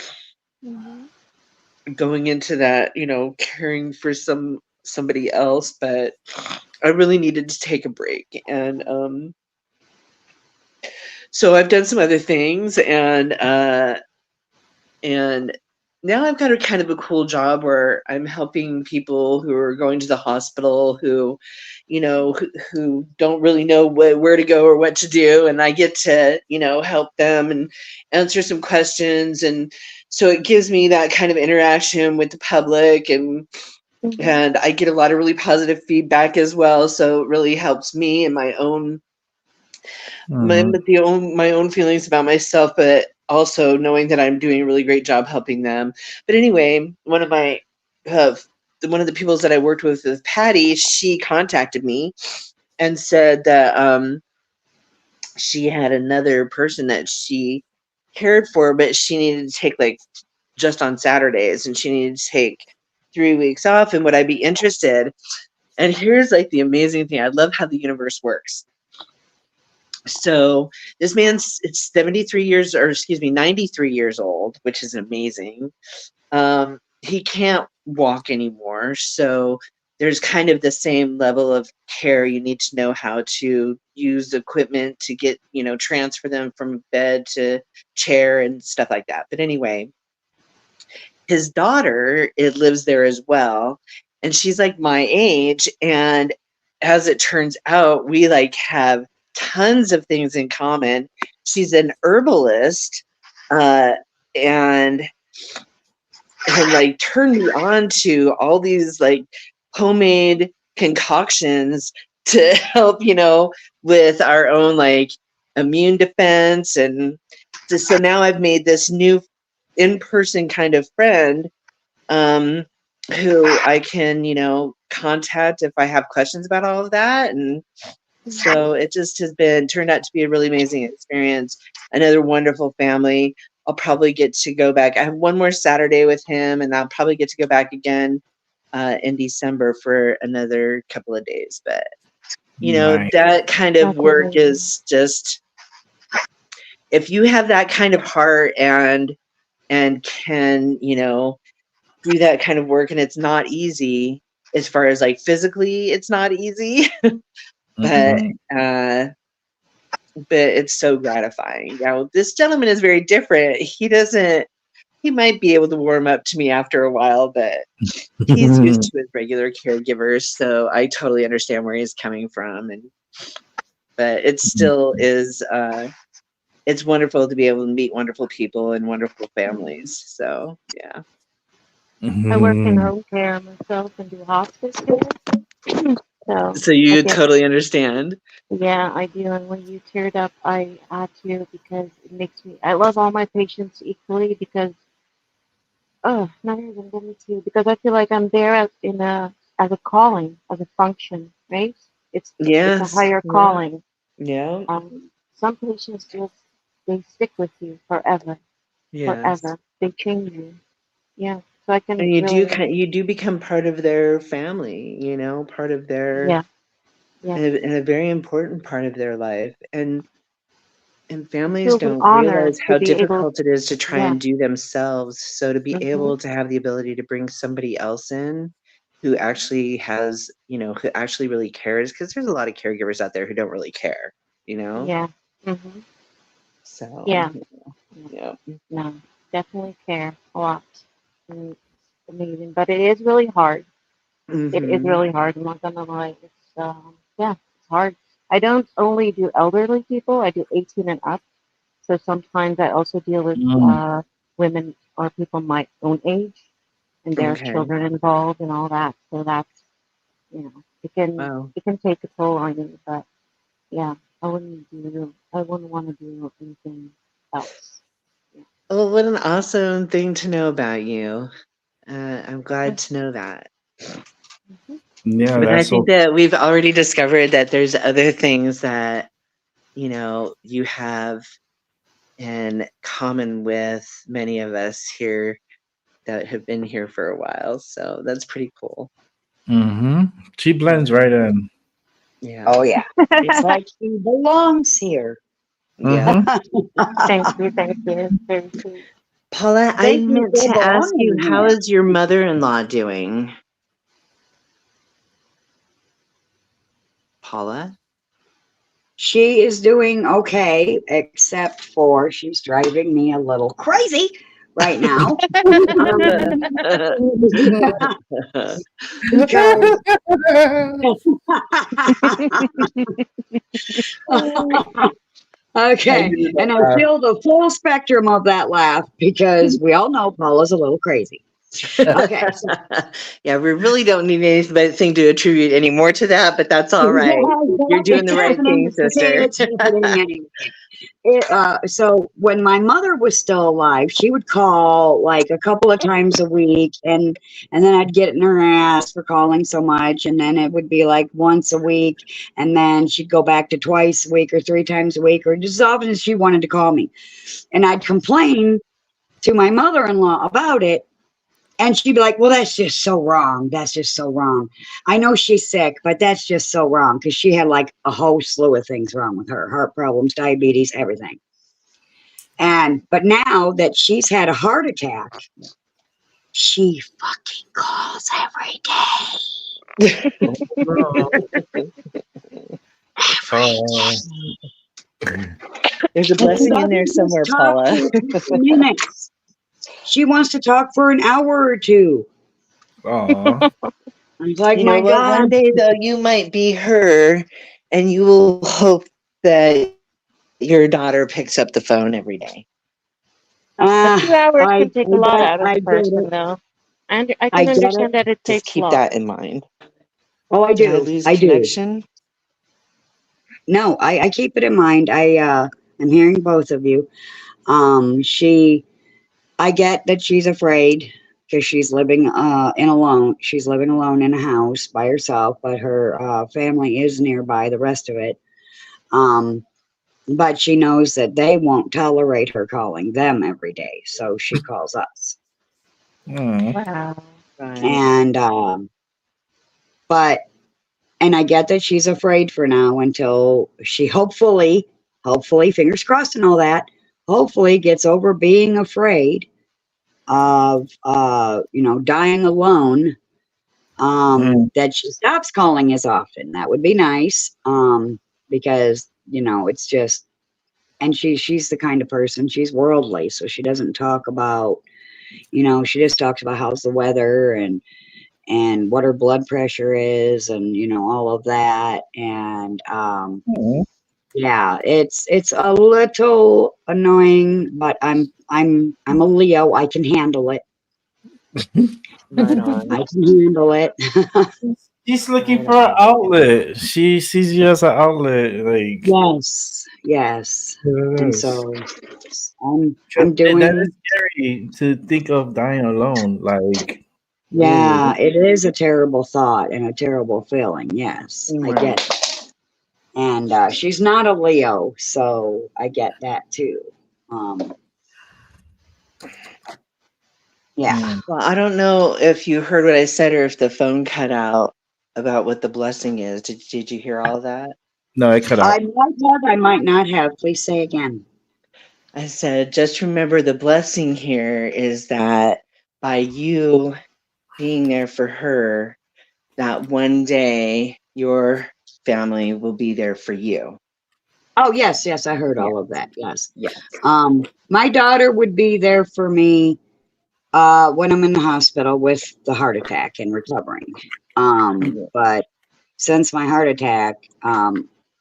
going into that, caring for somebody else, but I really needed to take a break. And so I've done some other things, and now I've got a kind of a cool job where I'm helping people who are going to the hospital who don't really know where to go or what to do, and I get to help them and answer some questions. And so it gives me that kind of interaction with the public, and I get a lot of really positive feedback as well, so it really helps me in my own my own feelings about myself, but also knowing that I'm doing a really great job helping them. But anyway, one of my one of the people that I worked with Patty, she contacted me and said that she had another person that she cared for, but she needed to take like just on Saturdays, and she needed to take 3 weeks off, and would I be interested? And here's like the amazing thing. I love how the universe works. So this man's 93 years, or excuse me, 93 years old, which is amazing. He can't walk anymore. So there's kind of the same level of care. You need to know how to use equipment to get, transfer them from bed to chair and stuff like that. But anyway, his daughter, it lives there as well. And she's like my age. And as it turns out, we like have tons of things in common. She's an herbalist, and like turned me on to all these like homemade concoctions to help, with our own like immune defense. And so now I've made this new in-person kind of friend, who I can, contact if I have questions about all of that. And so it just has turned out to be a really amazing experience. Another wonderful family. I'll probably get to go back. I have one more Saturday with him, and I'll probably get to go back again in December for another couple of days. But, Nice. that kind of work is just, if you have that kind of heart and can, do that kind of work, and it's not easy as far as like physically, it's not easy, but it's so gratifying. Now, this gentleman is very different. He might be able to warm up to me after a while, but he's used to his regular caregivers. So I totally understand where he's coming from. But it still is, it's wonderful to be able to meet wonderful people and wonderful families. So, yeah. I work in home care myself and do hospice care. So you totally understand. Yeah, I do. And when you teared up, I had to, because it makes me, I love all my patients equally, because, not even me too, because I feel like I'm there as a calling, as a function, right? It's a higher calling. Yeah. Some patients they stick with you forever. Yes. Forever. They change you. Yeah. So I can. And you do become part of their family, part of their, yeah. and a very important part of their life. And families Feels an don't honor realize to how be able- difficult it is to try Yeah. and do themselves. So to be Mhm. able to have the ability to bring somebody else in who actually has, who actually really cares, because there's a lot of caregivers out there who don't really care, Yeah. Mm-hmm. So Yeah. yeah. No, definitely care a lot. And it's amazing, but it is really hard. It is Mhm. really hard. I'm not gonna lie. It's it's hard. I don't only do elderly people. I do 18 and up. So sometimes I also deal with women or people my own age, and there's Okay. children involved and all that. So that's Wow. it can take a toll on you. But yeah, I wouldn't want to do anything else. Well, what an awesome thing to know about you. I'm glad to know that. Yeah, But I that's think so. that we've already discovered that there's other things that, you have in common with many of us here that have been here for a while. So that's pretty cool. She blends right in. Yeah. Oh yeah. It's like she belongs here. Yeah. Thank you. Very sweet. Paula, I Thank you meant for to ask you, belonging how here. is your mother-in-law doing? Paula? She is doing okay, except for she's driving me a little crazy right now. Because okay, and I feel the full spectrum of that laugh because we all know Paula's a little crazy. Okay. Yeah, we really don't need anything to attribute any more to that, but that's all right. You're doing the right thing, sister. So when my mother was still alive, she would call like a couple of times a week, and then I'd get in her ass for calling so much, and then it would be like once a week, and then she'd go back to twice a week or 3 times a week, or just as often as she wanted to call me, and I'd complain to my mother-in-law about it. And she'd be like, well, that's just so wrong. That's just so wrong. I know she's sick, but that's just so wrong. Because she had like a whole slew of things wrong with her. Heart problems, diabetes, everything. But now that she's had a heart attack, she fucking calls every day. There's a blessing in there somewhere, Paula. Minutes. She wants to talk for an hour or two. Aw. I'm like, You my know what? God. One day, though, you might be her, and you will hope that your daughter picks up the phone every day. 2 hours I can take a lot get- out of I a get person, it. though. And I I can get understand it. that it Just takes keep long. that in mind. Oh, I Did I do. lose I do. connection? No, I keep it in mind. I'm hearing both of you. I get that she's afraid because she's living she's living alone in a house by herself, but her family is nearby, the rest of it. But she knows that they won't tolerate her calling them every day, so she calls us. Wow. Right. And and I get that she's afraid for now until she hopefully, fingers crossed and all that, hopefully gets over being afraid of dying alone, that she stops calling as often. That would be nice, because it's just, and she's the kind of person, she's worldly, so she doesn't talk about, she just talks about how's the weather and what her blood pressure is, and all of that. And yeah, it's a little annoying, but I'm a Leo. I can handle it. Right on. I can handle it. She's looking for an outlet. She sees you as an outlet. Like, yes. it And is. so I'm And that doing. is scary to think of dying alone. Like, Yeah, it is a terrible thought and a terrible feeling. Yes, I get it. And she's not a Leo, so I get that too. Yeah. Well, I don't know if you heard what I said or if the phone cut out about what the blessing is. Did you hear all of that? no, it cut out. I might have, I might not have. Please say again. I said, just remember the blessing here is that by you being there for her, that one day your family will be there for you. Oh, yes, I heard all of that. Yes. Yes. My daughter would be there for me when I'm in the hospital with the heart attack and recovering. But since my heart attack,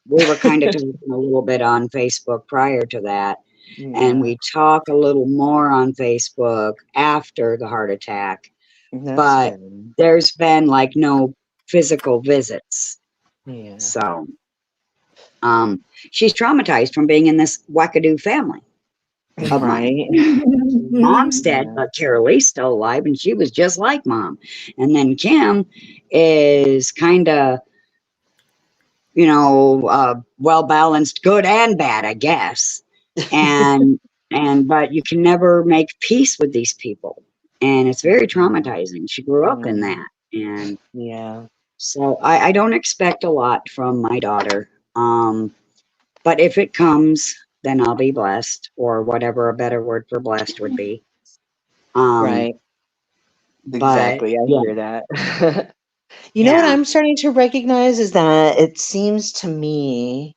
we were kind of talking a little bit on Facebook prior to that. And we talk a little more on Facebook after the heart attack. But there's been like no physical visits. Yeah. So she's traumatized from being in this wackadoo family of mine. Mom's dead, but Carol Lee's still alive, and she was just like Mom. And then Kim is kind of, well balanced, good and bad, I guess. And but you can never make peace with these people, and it's very traumatizing. She grew up in that, and so I don't expect a lot from my daughter. But if it comes, then I'll be blessed, or whatever a better word for blessed would be. Right. Exactly. I hear that. You know what I'm starting to recognize is that it seems to me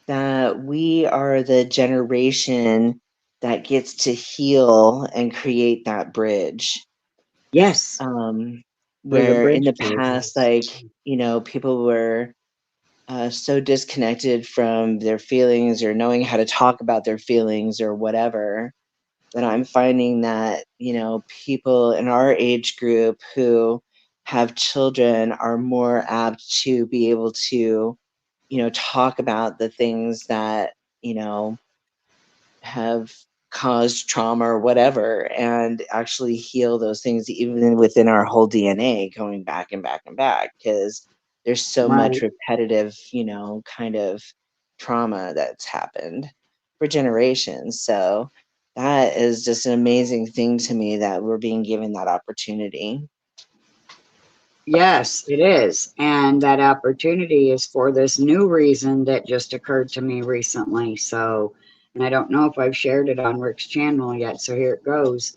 that we are the generation that gets to heal and create that bridge. Yes. Where in the past, people were so disconnected from their feelings or knowing how to talk about their feelings or whatever, that I'm finding that, people in our age group who have children are more apt to be able to, talk about the things that you know, have caused trauma or whatever, and actually heal those things even within our whole DNA, going back and back and back, because there's so much Right. repetitive, you know, kind of trauma that's happened for generations. So that is just an amazing thing to me that we're being given that opportunity. Yes, it is. And that opportunity is for this new reason that just occurred to me recently. So, and I don't know if I've shared it on Rick's channel yet. So here it goes.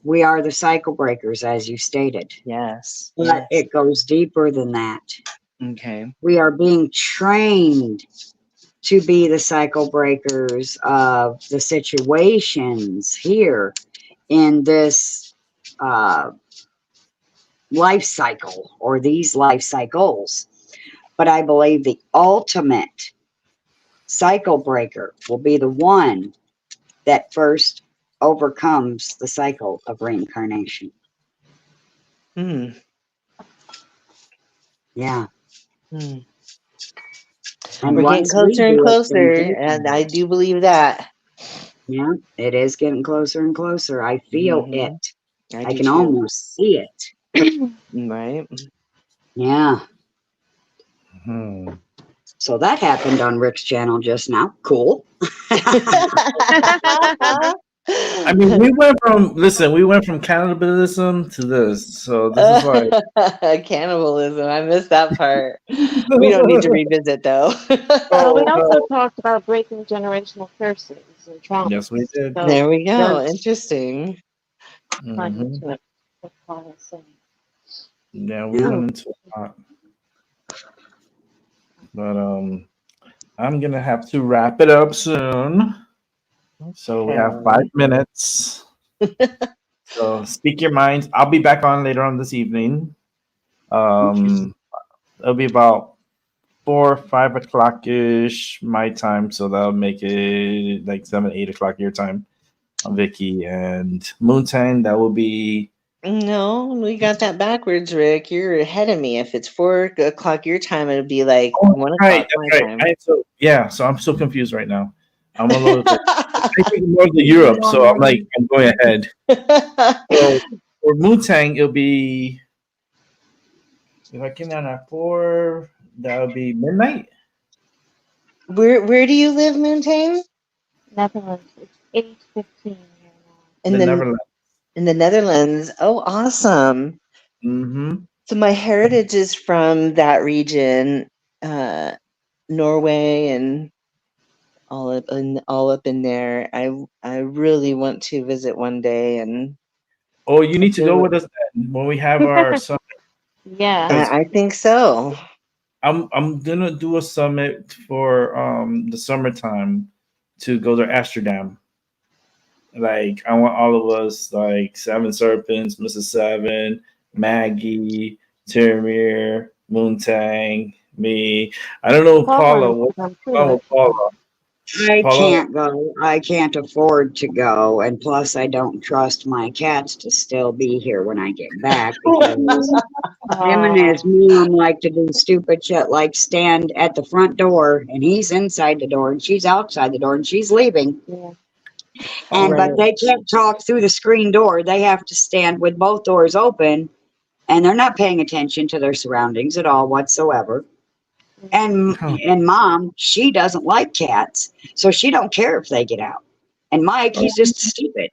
We are the cycle breakers, as you stated. Yes. But it goes deeper than that. Okay. We are being trained to be the cycle breakers of the situations here in this life cycle or these life cycles. But I believe the ultimate cycle breaker will be the one that first overcomes the cycle of reincarnation. Hmm. Yeah. Hmm. And We're getting once we closer and do it, then closer, they and can. I do believe that. Yeah, it is getting closer and closer. I feel Mhm. it. I do can too. almost see it. Right. Yeah. Hmm. So that happened on Rick's channel just now. Cool. I mean, we went from cannibalism to this. So this is like Cannibalism. I missed that part. We don't need to revisit though. Well, we Oh also no. talked about breaking generational curses and traumas. Yes, we did. So There we go. there's Interesting. fun Hmm. to it. That's all I'm saying. Yeah, we Yeah. went into a lot. But I'm gonna have to wrap it up soon. So we have 5 minutes. So speak your minds. I'll be back on later on this evening. It'll be about 4, 5 o'clock ish my time, so that'll make it like 7, 8 o'clock your time. Vicky and Moontang, that will be No, we got that backwards, Rick. You're ahead of me. If it's 4 o'clock your time, it'll be like 1 right. o'clock my That's right. time. So I'm so confused right now. I'm a little bit. I think more to Europe, so I'm going ahead. So for Moontang, it'll be if I came down at 4, that'll be midnight. Where do you live, Moontain? Netherlands. It's 8:15 here now. In Neverland. in the Netherlands. Oh, awesome. Mm-hmm. So my heritage is from that region, Norway and all up in there. I really want to visit one day, and Oh, you need to go with us then when we have our summit. Yeah. I think so. I'm gonna do a summit for the summertime to go to Amsterdam. Like I want all of us, like Seven Serpents, Mrs. Seven, Maggie, Tyramir, Moontang, me. I don't know Paula. What's I'm going on with Paula? I Paula? can't go. I can't afford to go. And plus, I don't trust my cats to still be here when I get back because him and his mom like to do stupid shit like stand at the front door and he's inside the door and she's outside the door and she's leaving. Yeah. And but they can't talk through the screen door. They have to stand with both doors open and they're not paying attention to their surroundings at all whatsoever. And mom, she doesn't like cats, so she don't care if they get out. And Mike, he's just stupid.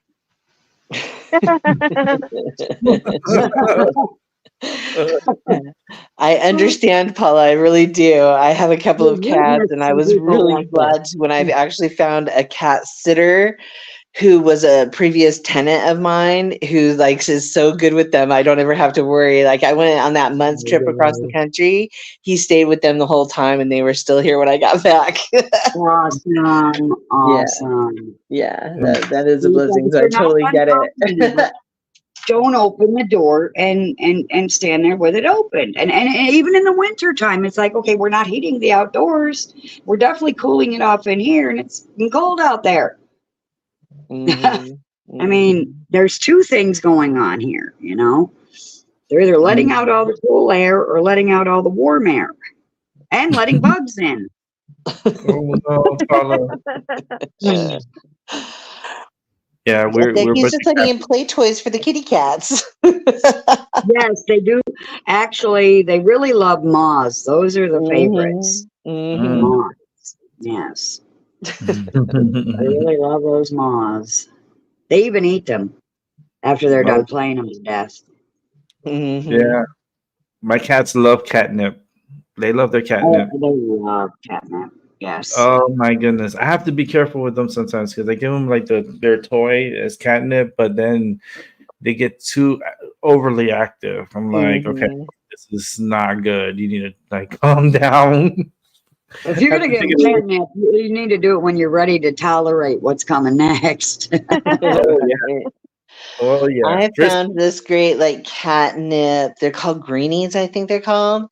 I understand, Paula. I really do. I have a couple of cats, and I was really glad when I actually found a cat sitter who was a previous tenant of mine who is so good with them. I don't ever have to worry. Like I went on that month's trip across the country. He stayed with them the whole time and they were still here when I got back. Awesome. Yeah, that is a blessing. So I totally get it. Don't open the door and stand there with it open. And even in the winter time, it's like, okay, we're not heating the outdoors. We're definitely cooling it off in here and it's cold out there. Mm-hmm. I mean, there's two things going on here, you know. They're either letting out all the cool air or letting out all the warm air and letting bugs in. Oh no, Paula. Yeah, They're we're used but to putting in play toys for the kitty cats. Yes, they do. Actually, they really love moths. Those are the favorites. Mm-hmm. Moths. Yes. They really love those moths. They even eat them after they're done playing them to death. Mm-hmm. Yeah, my cats love catnip. They love their Oh, catnip. they love catnip. Yes. Oh my goodness, I have to be careful with them sometimes because I give them like their toy as catnip, but then they get too overly active. I'm like, okay, Mm-hmm. this is not good. You need to like calm down. If you're Have going to to give take them it away. catnip, you need to do it when you're ready to tolerate what's coming next. Oh yeah, oh yeah. I First, found this great like catnip. They're called greenies, I think they're called.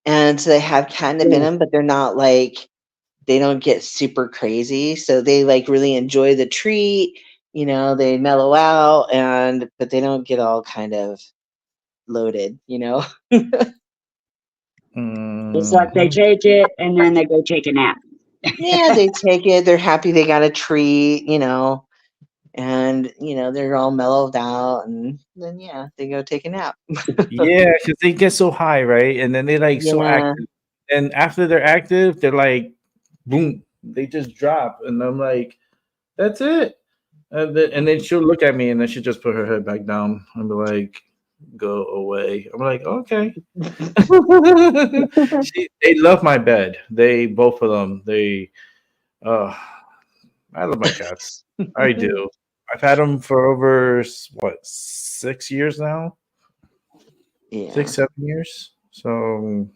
And so they have catnip in them, but they're not like they don't get super crazy. So they like really enjoy the treat. You know, they mellow out but they don't get all kind of loaded, you know. It's like they mhm. take it and then they go take a nap. Yeah, they take it, they're happy they got a treat, you know, and they're all mellowed out and then they go take a nap. Yeah, because they get so high, right? And then they like so Yeah. active. And after they're active, they're like, boom, they just drop. And I'm like, that's it. And then she'll look at me and then she'll just put her head back down and be like, go away. I'm like, okay. They love my bed. They both of them. Uh I love my cats. I do. I've had them for over what 6 years now, Yeah. 6 7 years. So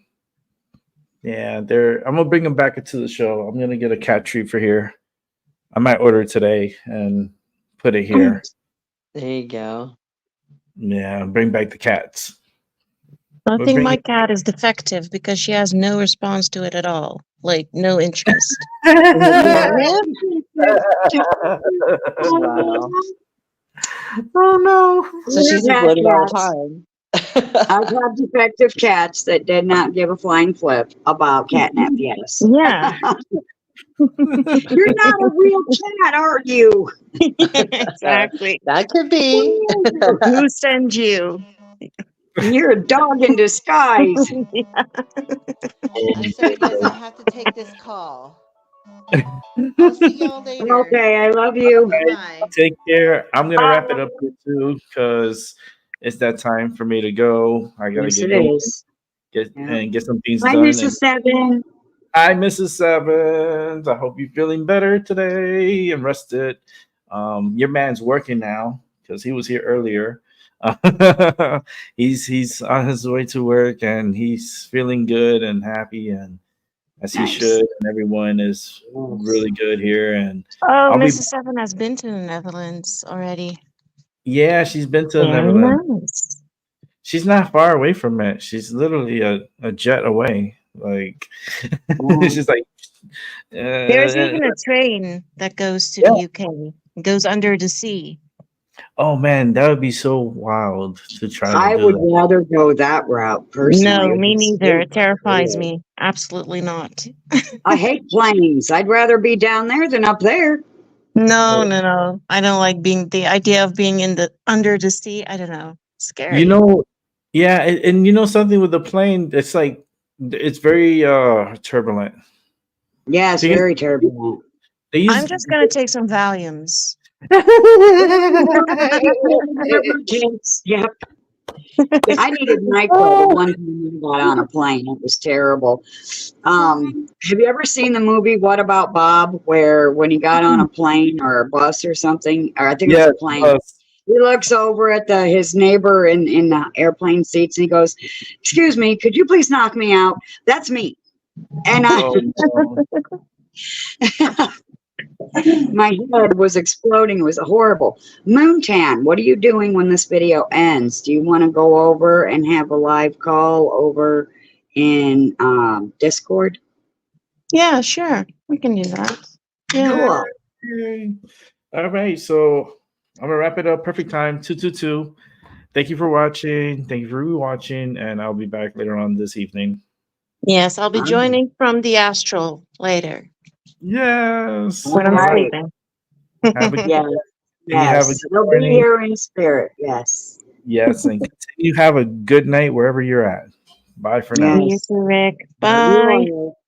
yeah, they're. I'm gonna bring them back into the show. I'm gonna get a cat treat for here. I might order it today and put it here. There you go. Yeah, bring back the cats. I We're think my bringing. cat is defective because she has no response to it at all. Like no interest. Is it catnip? Wow. Oh no! So she's We've just had loaded all the cats. time. I've had defective cats that did not give a flying flip about catnip. Yes. Yeah. You're not a real cat, are you? Exactly. That could be. Who sent you? You're a dog in disguise. I'm sorry, guys. I have to take this call. I'll see y'all later. Okay, I love you. Bye. Take care. I'm gonna wrap it up here too because it's that time for me to go. I gotta Yes, get it going, is. get some things Hi, done. Mrs. And Seven. hi, Mrs. Sevens. I hope you're feeling better today and rested. Your man's working now because he was here earlier. He's on his way to work and he's feeling good and happy and as he Nice. should. And everyone is really good here. And Oh, I'll be Mrs. Seven has been to the Netherlands already. yeah, she's been to the Very Netherlands. nice. She's not far away from it. She's literally a jet away. Like Oh. she's like There's even a train that goes to the UK. It goes under the sea. oh man, that would be so wild to try I to do would that. rather go that route personally. No, me It's neither. It so terrifies cool. me. Absolutely not. I hate planes. I'd rather be down there than up there. No, no, no. I don't like the idea of being in the under the sea. I don't know. Scary. You know, yeah, and you know something with the plane, it's like it's very turbulent. Yeah, it's Because very turbulent. they use I'm just gonna take some Valiums. Yep. I needed NyQuil the one time I got on a plane. It was terrible. Have you ever seen the movie What About Bob, where when he got on a plane or a bus or something, or I think it was yeah, a plane, he looks over at his neighbor in the airplane seats and he goes, "Excuse me, could you please knock me out? That's me." And oh, no. my head was exploding. It was horrible. Moontan, what are you doing when this video ends? Do you want to go over and have a live call over in Discord? Yeah, sure. We can do that. Yeah. Cool. Yay. All right, so I'm gonna wrap it up. Perfect time, 2:22. Thank you for watching. Thank you for rewatching, and I'll be back later on this evening. Yes, I'll be I'm- joining from the astral later Yes. when I'm Right. sleeping. Have a good Yes, You have a yes. good They'll be morning. here in spirit. Yes. Yes, and continue have a good night wherever you're at. Bye for now. See you, Yes. Rick. Love you Bye. all.